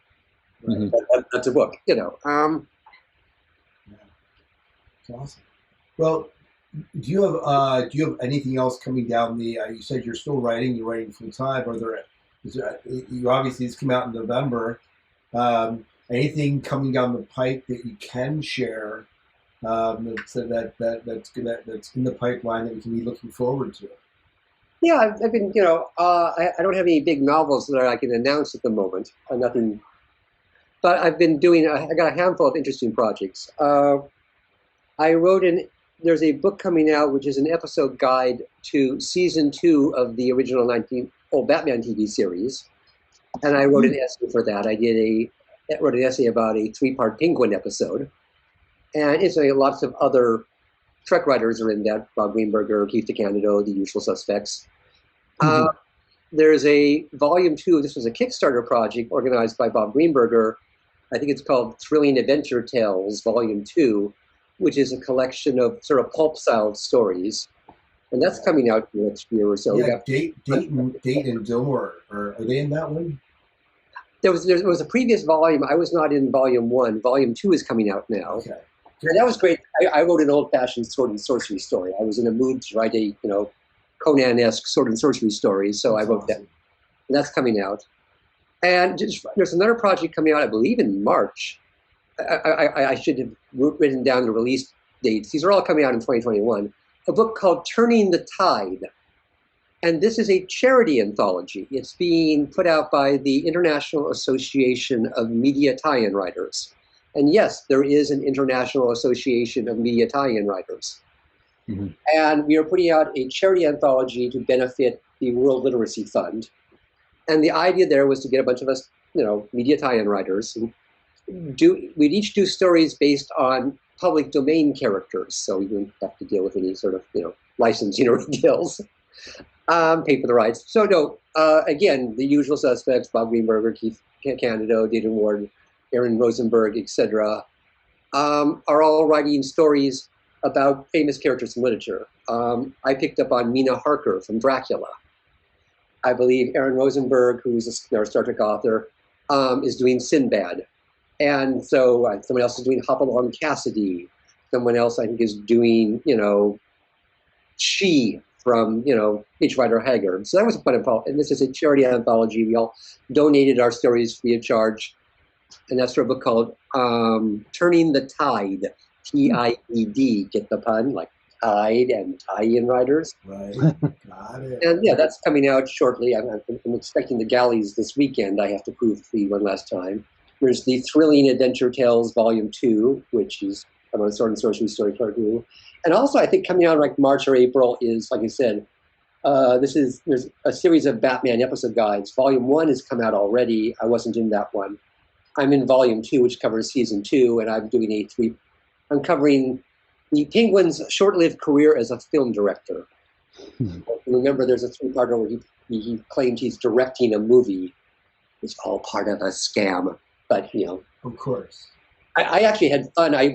Mm-hmm. That's a book, Yeah. It's awesome. Well, do you have anything else coming down the, you said you're still writing, you're writing full time, you obviously it's come out in November. Anything coming down the pipe that you can share that's in the pipeline that we can be looking forward to? Yeah, I've been, I don't have any big novels that I can announce at the moment. Nothing, but I've been doing. I got a handful of interesting projects. There's a book coming out which is an episode guide to season 2 of the original Batman TV series, and I wrote an essay for that. I wrote an essay about a 3-part Penguin episode, and it's lots of other Trek writers are in that. Bob Greenberger, Keith DeCandido, the usual suspects. There's a volume 2. This was a Kickstarter project organized by Bob Greenberger. I think it's called Thrilling Adventure Tales, Volume 2, which is a collection of sort of pulp-style stories. And that's coming out next year or so. Yeah, Date and Dilmore, are they in that one? There was a previous volume. I was not in Volume 1. Volume 2 is coming out now. Okay. And that was great. I wrote an old-fashioned sword and sorcery story. I was in a mood to write a, Conan-esque sword and sorcery story, so I wrote that. And that's coming out. And there's another project coming out, I believe, in March. I should have written down the release dates. These are all coming out in 2021. A book called Turning the Tide. And this is a charity anthology. It's being put out by the International Association of Media Tie-in Writers. And yes, there is an International Association of Media Tie-in Writers. Mm-hmm. And we are putting out a charity anthology to benefit the World Literacy Fund. And the idea there was to get a bunch of us, media tie-in writers, and we'd each do stories based on public domain characters, so we wouldn't have to deal with any sort of, licensing or deals, pay for the rights. So no, again, the usual suspects, Bob Greenberger, Keith Candido, David Ward, Aaron Rosenberg, etc., are all writing stories about famous characters in literature. I picked up on Mina Harker from Dracula. I believe Aaron Rosenberg, who's a Star Trek author, is doing Sinbad. And so someone else is doing Hopalong Cassidy. Someone else, I think, is doing, She from, H. Rider Haggard. So that was a fun anthology. And this is a charity anthology. We all donated our stories free of charge. And that's for a book called Turning the Tide, Tied. Get the pun? Like Tide and tie-in riders. Right. Got it. And yeah, that's coming out shortly. I'm expecting the galleys this weekend. I have to prove free one last time. There's the Thrilling Adventure Tales Volume 2, which is about a sword and sorcery story part 2. And also, I think coming out like March or April is, like I said, there's a series of Batman episode guides. Volume 1 has come out already. I wasn't in that one. I'm in Volume 2, which covers Season 2, and I'm doing I'm covering the Penguin's short-lived career as a film director. Remember, there's a 3-parter where he claimed he's directing a movie. It's all part of a scam, but Of course. I actually had fun. I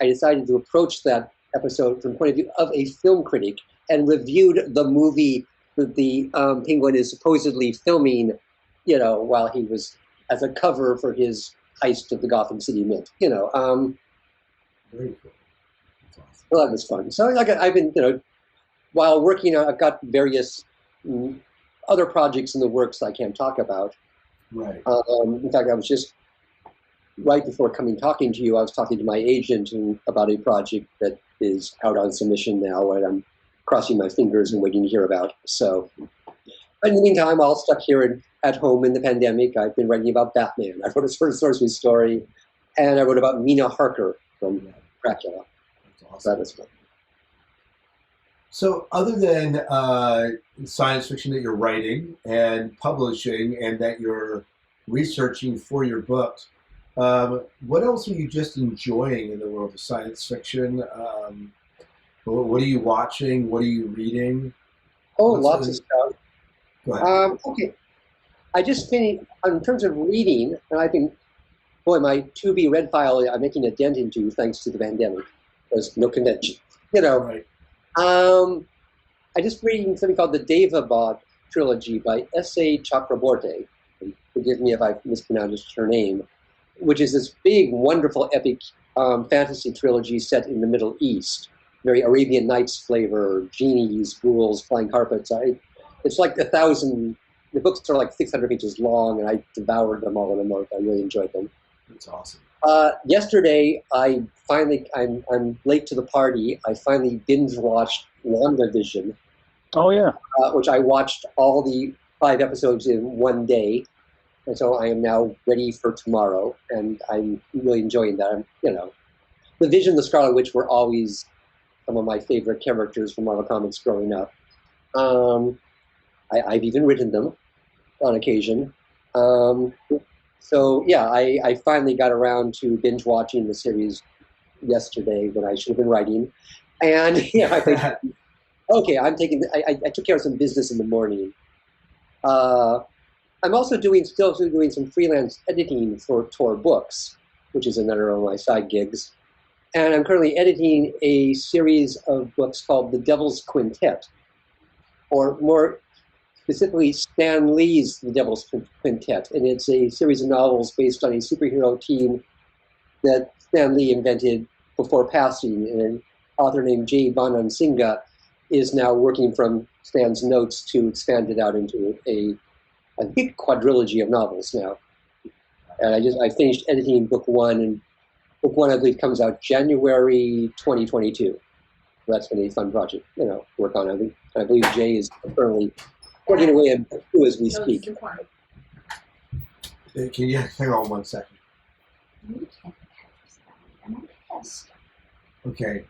decided to approach that episode from the point of view of a film critic and reviewed the movie that the Penguin is supposedly filming, while he was as a cover for his heist of the Gotham City Mint. Very cool. That's awesome. Well, that was fun. So I've been, while working on, I've got various other projects in the works I can't talk about. Right. In fact, I was just, right before talking to you, I was talking to my agent about a project that is out on submission now, and I'm crossing my fingers and waiting to hear about. So, in the meantime, all stuck here at home in the pandemic. I've been writing about Batman. I wrote a sword and sorcery story, and I wrote about Mina Harker from Dracula. That's awesome. So that was fun. So other than science fiction that you're writing and publishing and that you're researching for your books, what else are you just enjoying in the world of science fiction? What are you watching? What are you reading? Oh, lots of stuff. Go ahead. Okay. I just finished, in terms of reading, and I think, boy, my to-be read file I'm making a dent into thanks to the pandemic. There's no convention. Right. I just reading something called the Devabod trilogy by S.A. Chakraborty. And forgive me if I've mispronounced her name, which is this big, wonderful, epic fantasy trilogy set in the Middle East. Very Arabian Nights flavor, genies, ghouls, flying carpets. It's like 1,000. The books are like 600 pages long, and I devoured them all in a month. I really enjoyed them. That's awesome. Yesterday, I'm late to the party. I finally binge watched WandaVision. Oh yeah. Which I watched all the 5 episodes in one day, and so I am now ready for tomorrow, and I'm really enjoying that. The Vision, the Scarlet Witch were always some of my favorite characters from Marvel Comics growing up. I've even written them on occasion. So yeah, I finally got around to binge watching the series yesterday when I should have been writing, and I think, okay, I took care of some business in the morning. I'm also still doing some freelance editing for Tor Books, which is another of my side gigs, and I'm currently editing a series of books called The Devil's Quintet, or more specifically Stan Lee's The Devil's Quintet, and it's a series of novels based on a superhero team that Stan Lee invented before passing, and an author named Jay Bonansinga is now working from Stan's notes to expand it out into a big quadrilogy of novels now. And I finished editing book 1, and book 1 I believe comes out January 2022. So that's been a fun project, work on. I believe Jay is currently working away in book 2 as we speak. Can you hang on 1 second? Okay,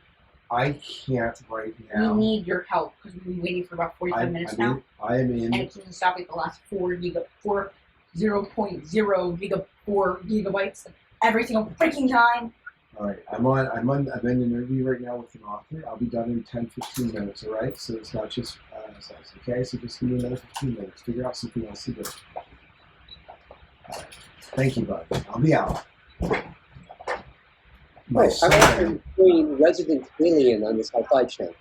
I can't right now. We need your help because we've been waiting for about 45 minutes now. I am in. And it doesn't stop at the last 0.0 gigabytes every single freaking time. All right, I'm in an interview right now with an author. I'll be done in 10-15 minutes. All right, so it's not just sex, okay? So just give me another 15 minutes. Figure out something else to do. All right. Thank you, bud. I'll be out. I'm actually doing Resident Alien on the SciFi channel,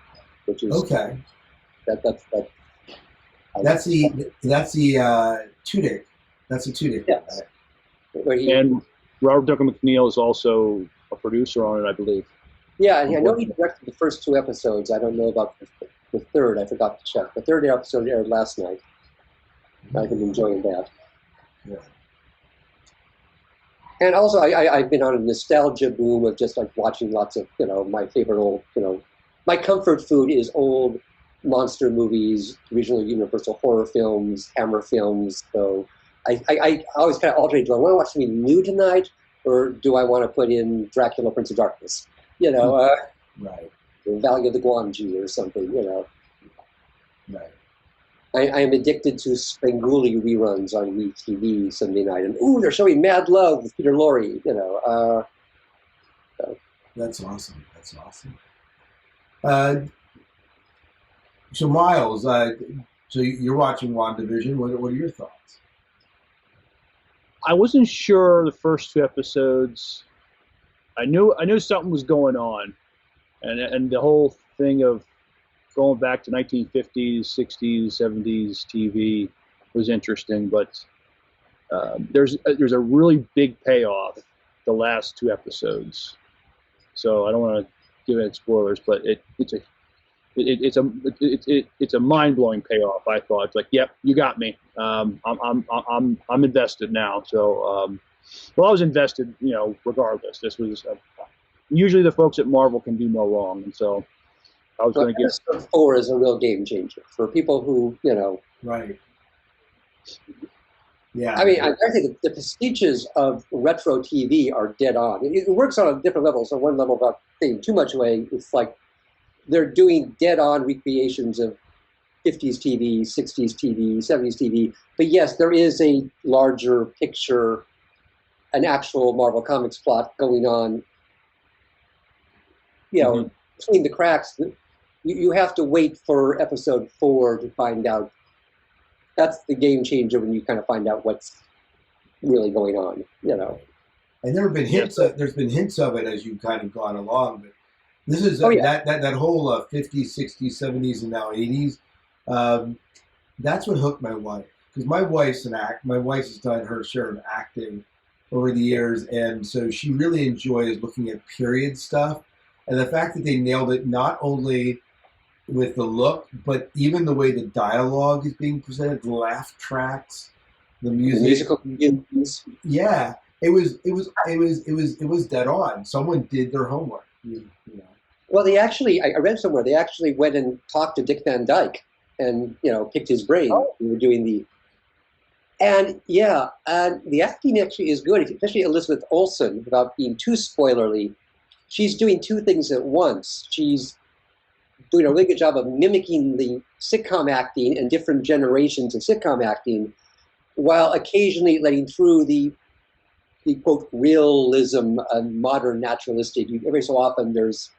which is okay. That's the Tudyk. That's a Tudyk. Yes. And Robert Duncan McNeil is also a producer on it, I believe. Yeah, and I know he directed the first 2 episodes. I don't know about the third. I forgot to check. The third episode aired last night. I've been enjoying that. Yeah. And also, I've been on a nostalgia boom of just like watching lots of, my favorite old, my comfort food is old monster movies, regional universal horror films, Hammer films. So I always kind of alternate. Do I want to watch something new tonight, or do I want to put in Dracula, Prince of Darkness? Right. Valley of the Guanji or something, Right. I am addicted to Spenguli reruns on WeTV Sunday night, and they're showing Mad Love with Peter Lorre. That's awesome. That's awesome. So Miles, so you're watching WandaVision. What are your thoughts? I wasn't sure the first 2 episodes. I knew something was going on, and the whole thing of going back to 1950s, 60s, 70s TV was interesting, but there's a really big payoff the last 2 episodes. So I don't want to give any spoilers, but it's a mind-blowing payoff. I thought it's like, yep, you got me. I'm invested now. So I was invested, regardless. This was usually the folks at Marvel can do no wrong, and so I was going to give. Episode 4 is a real game changer for people who, Right. Yeah. I mean, I think the prestiges of retro TV are dead on. It works on a different level. So one level, without taking too much away, it's like they're doing dead-on recreations of 50s TV, 60s TV, 70s TV. But yes, there is a larger picture, an actual Marvel Comics plot going on, between the cracks. You have to wait for episode 4 to find out. That's the game changer when you kind of find out what's really going on, And there have been hints. There's been hints of it as you've kind of gone along, but this is that whole 50s, 60s, 70s, and now 80s. That's what hooked my wife, because my wife has done her share of acting over the years, and so she really enjoys looking at period stuff. And the fact that they nailed it not only with the look, but even the way the dialogue is being presented, the laugh tracks, the music, musical cues. Yeah, it was dead on. Someone did their homework. Well, I read somewhere they actually went and talked to Dick Van Dyke and picked his brain. We were doing and the acting actually is good, especially Elizabeth Olsen. Without being too spoilerly, she's doing 2 things at once. She's doing a really good job of mimicking the sitcom acting and different generations of sitcom acting, while occasionally letting through the quote realism and modern naturalistic. Every so often there's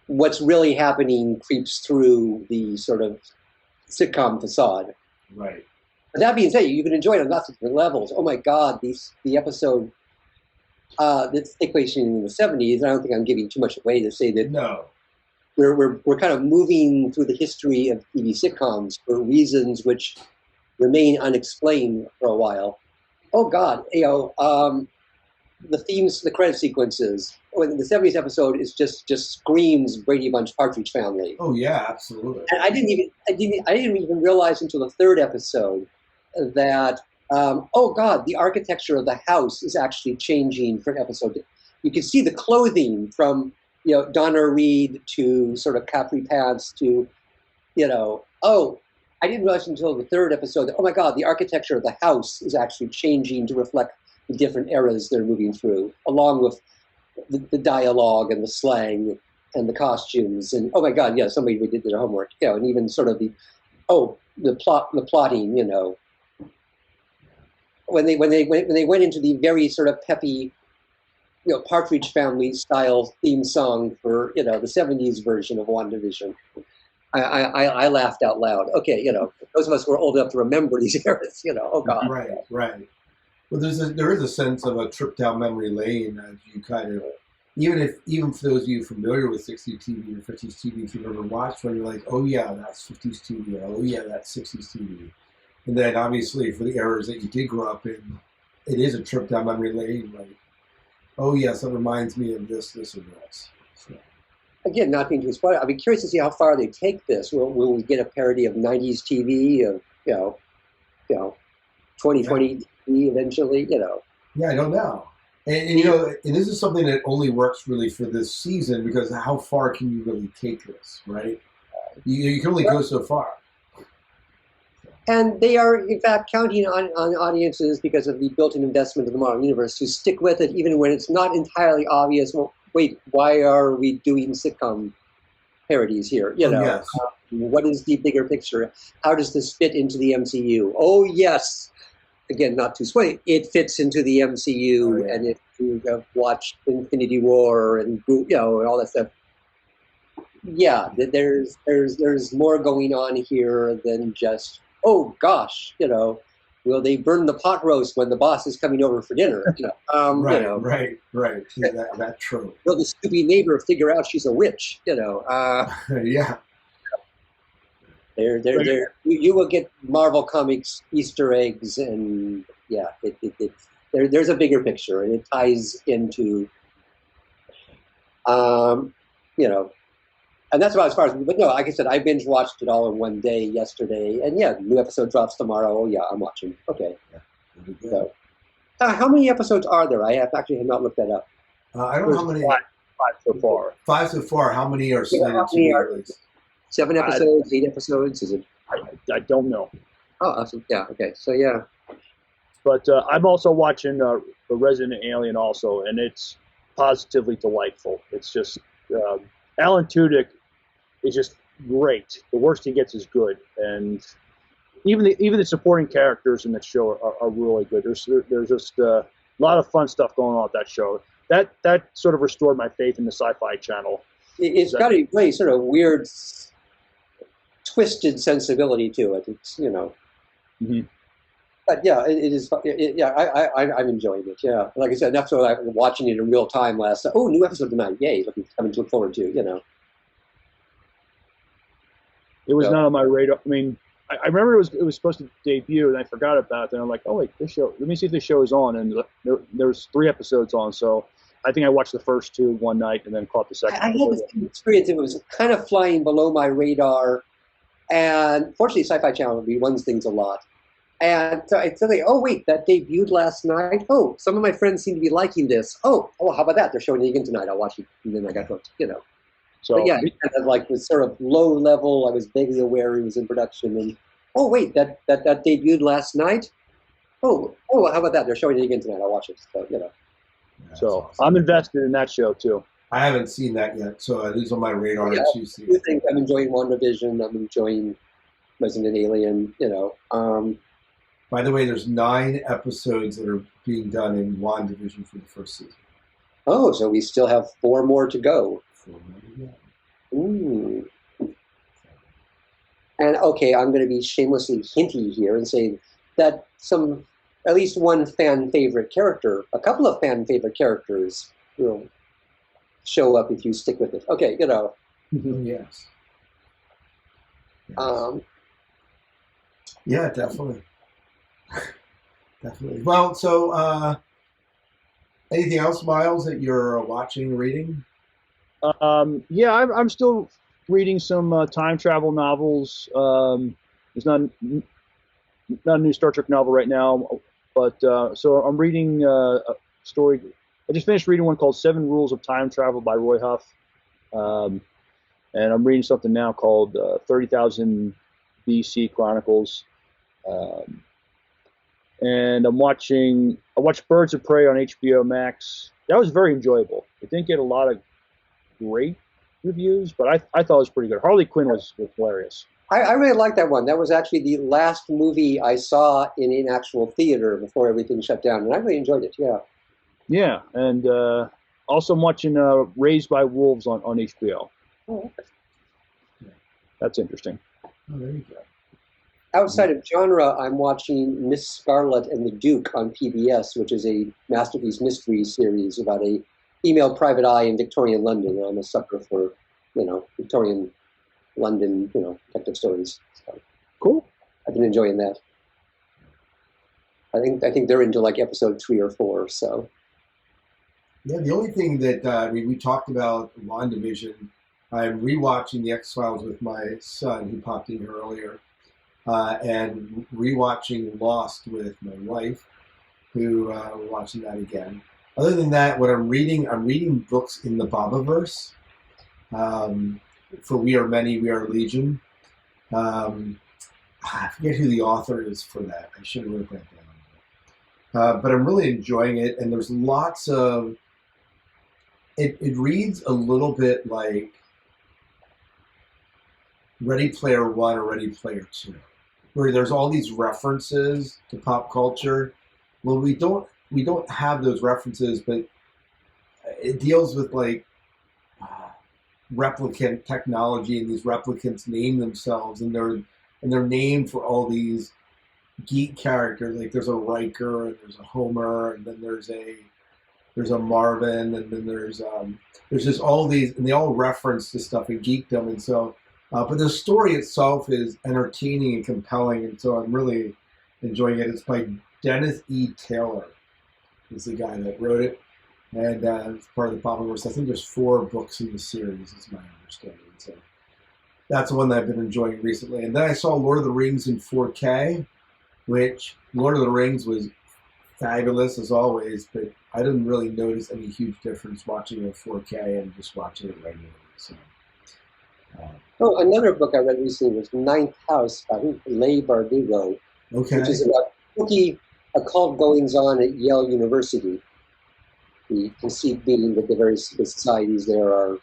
what's really happening creeps through the sort of sitcom facade. Right. But that being said, you can enjoy it on lots of different levels. Oh my God, the episode that's take place in the 70s. I don't think I'm giving too much away to say that. No. We're kind of moving through the history of TV sitcoms for reasons which remain unexplained for a while. Oh God, the themes, the credit sequences. In the 70s episode is just screams Brady Bunch Partridge Family. Oh yeah, absolutely. And I didn't even realize until the 3rd episode that oh God, the architecture of the house is actually changing from episode to. You can see the clothing from Donna Reed to sort of capri pants to I didn't realize until the 3rd episode that, oh my God, the architecture of the house is actually changing to reflect the different eras they're moving through, along with the dialogue and the slang and the costumes. And oh my God, somebody did their homework, and even sort of the plotting, when they went into the very sort of peppy, Partridge Family style theme song for the 70s version of WandaVision. I laughed out loud. Okay, those of us who are old enough to remember these eras, oh God. Right. Well, there is a sense of a trip down memory lane as you kind of, even for those of you familiar with 60s TV or 50s TV, if you've ever watched one, you're like, oh yeah, that's 50s TV, or oh yeah, that's 60s TV. And then obviously for the eras that you did grow up in, it is a trip down memory lane, like, oh yes, that reminds me of this, or this. So. again, not being too spoiled, I'd be curious to see how far they take this. Will we get a parody of 90s TV, of, 2020 TV eventually, Yeah, I don't know. And this is something that only works really for this season, because how far can you really take this, right? You can only go so far. And they are, in fact, counting on audiences, because of the built-in investment of the Marvel Universe, to stick with it even when it's not entirely obvious. Well, wait, why are we doing sitcom parodies here? Yes. What is the bigger picture? How does this fit into the MCU? Oh, yes. Again, not too sweaty. It fits into the MCU, and if you have watched Infinity War and and all that stuff, yeah, there's more going on here than just, oh gosh, will they burn the pot roast when the boss is coming over for dinner? Right. Yeah, that's true. Will the stupid neighbor figure out she's a witch? Yeah. You will get Marvel Comics Easter eggs, and there's a bigger picture, and it ties into, and that's about as far as. But no, like I said, I binge watched it all in one day yesterday, and new episode drops tomorrow. Oh yeah, I'm watching. Okay. Yeah, so, how many episodes are there? I have not looked that up. I don't know how many. Five so far. 5 so far. How many are slated to be released? 7 episodes, 8 episodes? Is it? I don't know. Oh, awesome. Yeah. Okay. So yeah. But I'm also watching The Resident Alien also, and it's positively delightful. It's just Alan Tudyk is just great. The worst he gets is good, and even the supporting characters in the show are really good. There's just a lot of fun stuff going on with that show. That sort of restored my faith in the Sci-Fi Channel. It's got a really sort of weird, twisted sensibility to it. It's Mm-hmm. But yeah, it is. I'm enjoying it. Yeah, like I said, that's what I'm watching it in real time last. Oh, new episode tonight! Yay! Something to look forward to. It was not on my radar. I mean, I remember it was supposed to debut, and I forgot about it. And I'm like, oh wait, this show. Let me see if this show is on. And there's 3 episodes on. So I think I watched the first 2 one night, and then caught the second. I had this experience. It was kind of flying below my radar, and fortunately, Sci-Fi Channel reruns things a lot. And so I said, oh wait, that debuted last night. Oh, some of my friends seem to be liking this. Oh, how about that? They're showing it again tonight. I'll watch it, and then I got hooked. So but yeah, it was sort of low level. I was vaguely aware he was in production, and oh wait, that debuted last night. Oh, how about that? They're showing it again tonight. I'll watch it. So So awesome. I'm invested in that show too. I haven't seen that yet, so it is on my radar. Yeah, I think I'm enjoying WandaVision. I'm enjoying Resident Alien. By the way, there's 9 episodes that are being done in WandaVision for the first season. Oh, so we still have 4 more to go. 4 more to go. Ooh. And okay, I'm going to be shamelessly hinty here and say that at least one fan favorite character, a couple of fan favorite characters will show up if you stick with it. Okay, Yes. Yes. Yeah, definitely. Definitely. Well, so anything else, Miles, that you're watching, reading? Yeah, I'm still reading some time travel novels. There's not a new Star Trek novel right now, but so I'm reading a story. I just finished reading one called 7 Rules of Time Travel by Roy Huff, and I'm reading something now called 30,000 BC Chronicles. And I watched Birds of Prey on HBO Max. That was very enjoyable. It didn't get a lot of great reviews, but I thought it was pretty good. Harley Quinn was hilarious. I really liked that one. That was actually the last movie I saw in an actual theater before everything shut down, and I really enjoyed it. Yeah. Yeah, and also I'm watching Raised by Wolves on HBO. Oh, okay. That's interesting. Oh, there you go. Outside of genre, I'm watching Miss Scarlet and the Duke on PBS, which is a masterpiece mystery series about a female private eye in Victorian London. I'm a sucker for, Victorian London, detective stories. So Cool. I've been enjoying that. I think they're into like episode 3 or 4. So Yeah, the only thing that we talked about WandaVision, I'm rewatching The X-Files with my son, who popped in here earlier, and rewatching Lost with my wife, who we're watching that again. Other than that, what I'm reading books in the Babaverse. For We Are Many, We Are Legion. I forget who the author is for that. I should have wrote that down. But I'm really enjoying it, and there's lots of... It reads a little bit like Ready Player One or Ready Player Two, where there's all these references to pop culture. Well, we don't have those references, but it deals with like replicant technology, and these replicants name themselves, and they're named for all these geek characters. Like there's a Riker, and there's a Homer, and then there's a Marvin, and then there's just all these, and they all reference to stuff in geekdom, and so. But the story itself is entertaining and compelling, and so I'm really enjoying it. It's by Dennis E. Taylor, is the guy that wrote it, and it's part of the Babaverse. I think there's 4 books in the series, is my understanding. So that's the one that I've been enjoying recently. And then I saw Lord of the Rings in 4K, which Lord of the Rings was fabulous as always, but I didn't really notice any huge difference watching it in 4K and just watching it regularly. So. Another book I read recently was Ninth House by Leigh Bardugo, which is about spooky occult goings-on at Yale University. The conceit being that the various societies there are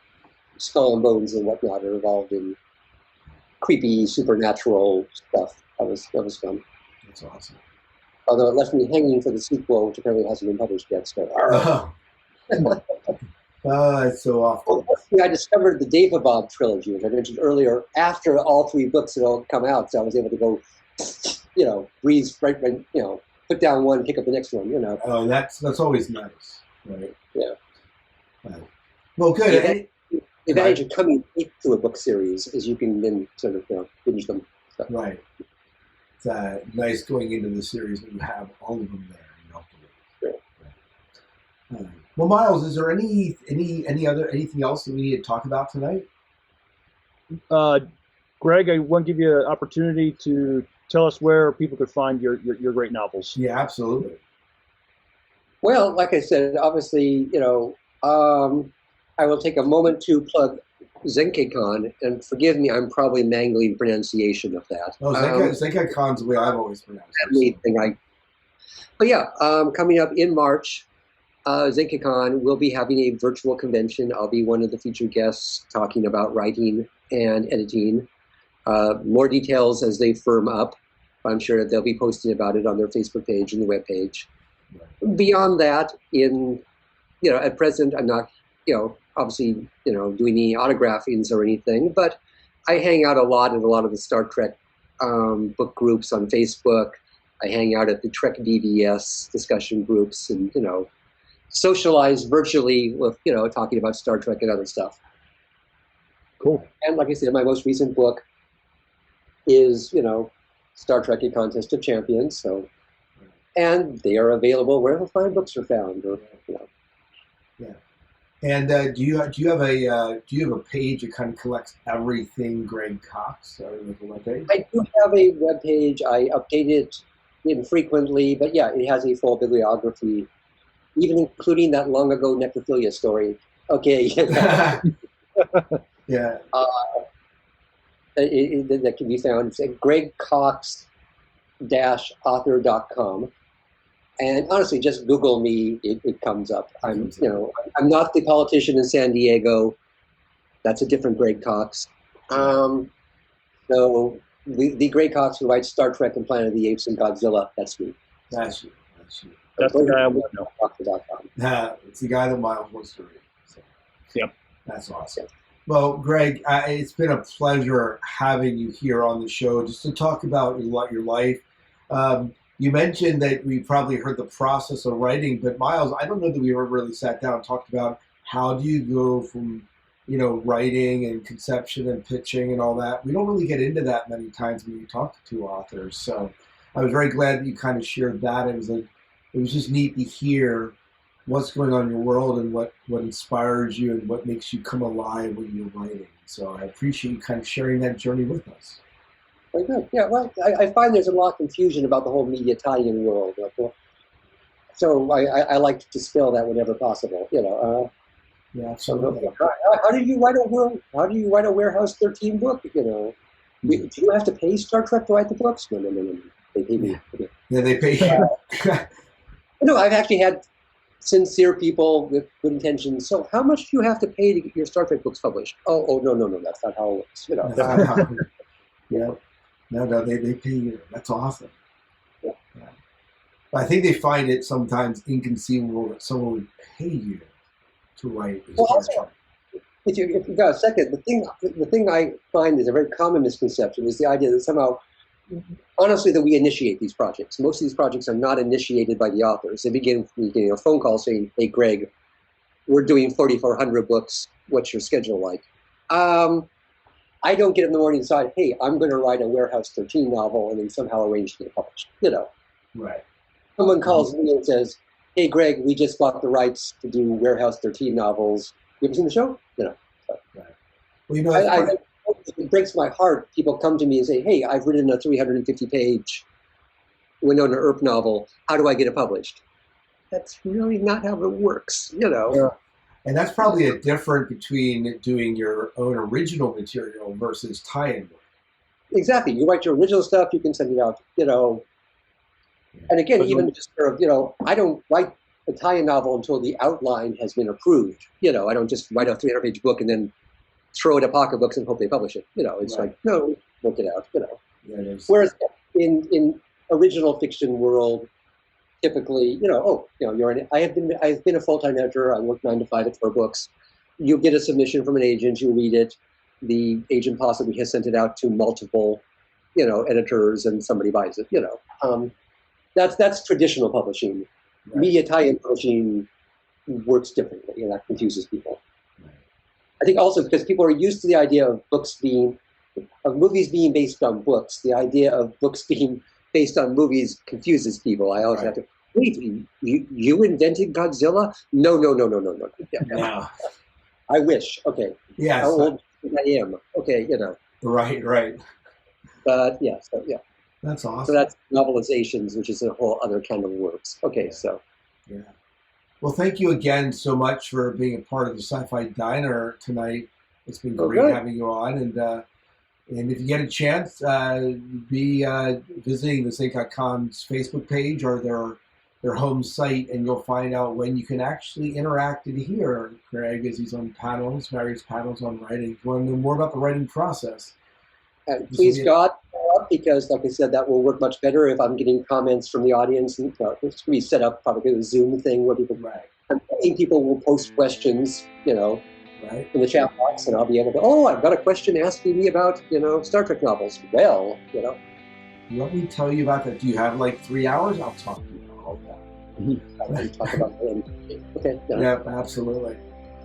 skull and bones and whatnot are involved in creepy supernatural stuff. That was fun. That's awesome. Although it left me hanging for the sequel, which apparently hasn't been published yet. So. It's so awful. I discovered the David trilogy, which I mentioned earlier, after all 3 books had all come out. So I was able to go, breeze right, put down one, pick up the next one, Oh, that's always nice, right? Yeah. Well, good. The advantage of coming to a book series is you can then sort of binge them. So. Right. It's nice going into the series when you have all of them there. Well, Miles, is there anything else that we need to talk about tonight? Greg, I want to give you an opportunity to tell us where people could find your great novels. Yeah, absolutely. Well, like I said, obviously, I will take a moment to plug ZenkiCon, and forgive me, I'm probably mangling the pronunciation of that. Oh, ZenkiCon's the way I've always pronounced it. But yeah, coming up in March, ZenkiCon will be having a virtual convention. I'll be one of the featured guests talking about writing and editing. More details as they firm up. I'm sure that they'll be posting about it on their Facebook page and the web page. Right. Beyond that, at present, I'm not, obviously, doing any autographings or anything, but I hang out a lot in a lot of the Star Trek book groups on Facebook. I hang out at the Trek BVS discussion groups and, socialize virtually with, talking about Star Trek and other stuff. Cool. And like I said, my most recent book is, Star Trek: A Contest of Champions. So, and they are available wherever fine books are found. Or, Yeah. And do you have a page that kind of collects everything Greg Cox? I do have a web page. I update it infrequently, but yeah, it has a full bibliography, even including that long ago necrophilia story. Okay. Yeah. That can be found. It's at gregcox-author.com. And honestly, just Google me, it comes up. I'm not the politician in San Diego. That's a different Greg Cox. So the Greg Cox who writes Star Trek and Planet of the Apes and Godzilla, that's me. That's you. That's the guy I want to know. It's the guy that Miles wants to read. So. Yep. That's awesome. Well, Greg, it's been a pleasure having you here on the show just to talk about your life. You mentioned that we probably heard the process of writing, but Miles, I don't know that we ever really sat down and talked about how do you go from, writing and conception and pitching and all that. We don't really get into that many times when you talk to authors. So I was very glad that you kind of shared that. It was just neat to hear what's going on in your world and what inspires you and what makes you come alive when you're writing. So I appreciate you kind of sharing that journey with us. Very good. Yeah, well, I find there's a lot of confusion about the whole media tie-in world. So I like to dispel that whenever possible. Yeah, absolutely. How do you write a Warehouse 13 book? Do you have to pay Star Trek to write the books? No. They pay me. Yeah, they pay you. No, I've actually had sincere people with good intentions. So how much do you have to pay to get your Star Trek books published? Oh, no, that's not how it works. That's not how, yeah. No, they pay you. That's awesome. Yeah. I think they find it sometimes inconceivable that someone would pay you to write. Well, also, if you got a second, the thing I find is a very common misconception is the idea that somehow, honestly, that we initiate these projects. Most of these projects are not initiated by the authors. They begin from getting a phone call saying, "Hey, Greg, we're doing 4,400 books. What's your schedule like?" I don't get in the morning and decide, "Hey, I'm going to write a Warehouse 13 novel," and then somehow arrange to get published. Right. Someone calls me and says, "Hey, Greg, we just bought the rights to do Warehouse 13 novels. You ever seen the show?" So, right. Well, it breaks my heart. People come to me and say, "Hey, I've written a 350-page Winona Earp novel. How do I get it published?" That's really not how it works, Yeah. And that's probably a difference between doing your own original material versus tie-in work. Exactly. You write your original stuff, you can send it out, And again, even just I don't write a tie-in novel until the outline has been approved. I don't just write a 300-page book and then throw it at Pocket Books and hope they publish it. It's right. No, work it out. Yeah, whereas in original fiction world, typically, I've been a full-time editor. I work 9 to 5 at 4 books. You get a submission from an agent, you read it. The agent possibly has sent it out to multiple, editors, and somebody buys it. That's traditional publishing. Right. Media tie-in publishing works differently, and that confuses people. Right. I think also because people are used to the idea of movies being based on books. The idea of books being based on movies confuses people. I always have to, wait, you invented Godzilla? No. Yeah. No. I wish. Okay. Yeah. How old I am? Okay, Right. But yeah, so yeah. That's awesome. So that's novelizations, which is a whole other kind of works. Okay, so. Yeah. Well, thank you again so much for being a part of the Sci-Fi Diner tonight. It's been great having you on, and if you get a chance, be visiting the SciCon's Facebook page or their home site, and you'll find out when you can actually interact and hear Greg as he's on panels, various panels on writing. If you want to know more about the writing process. And please God, because like I said, that will work much better if I'm getting comments from the audience. And it's we set up probably a Zoom thing where people will post questions, in the chat box, and I'll be able to. Oh, I've got a question asking me about Star Trek novels. Well, Let me tell you about that. Do you have like 3 hours? I'll talk to you about all that. Talk about them. Okay. Yeah, absolutely.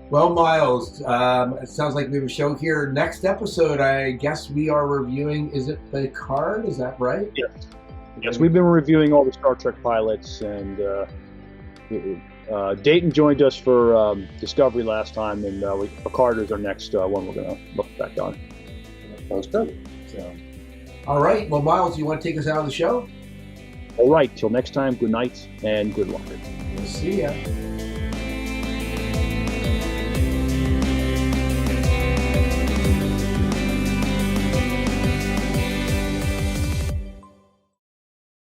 Well, Miles, it sounds like we have a show here. Next episode, I guess we are reviewing, is it Picard? Is that right? Yes, we've been reviewing all the Star Trek pilots, and Dayton joined us for Discovery last time, and Picard is our next one we're going to look back on. Sounds good. So, all right. Well, Miles, you want to take us out of the show? All right. Till next time, good night and good luck. We'll see ya.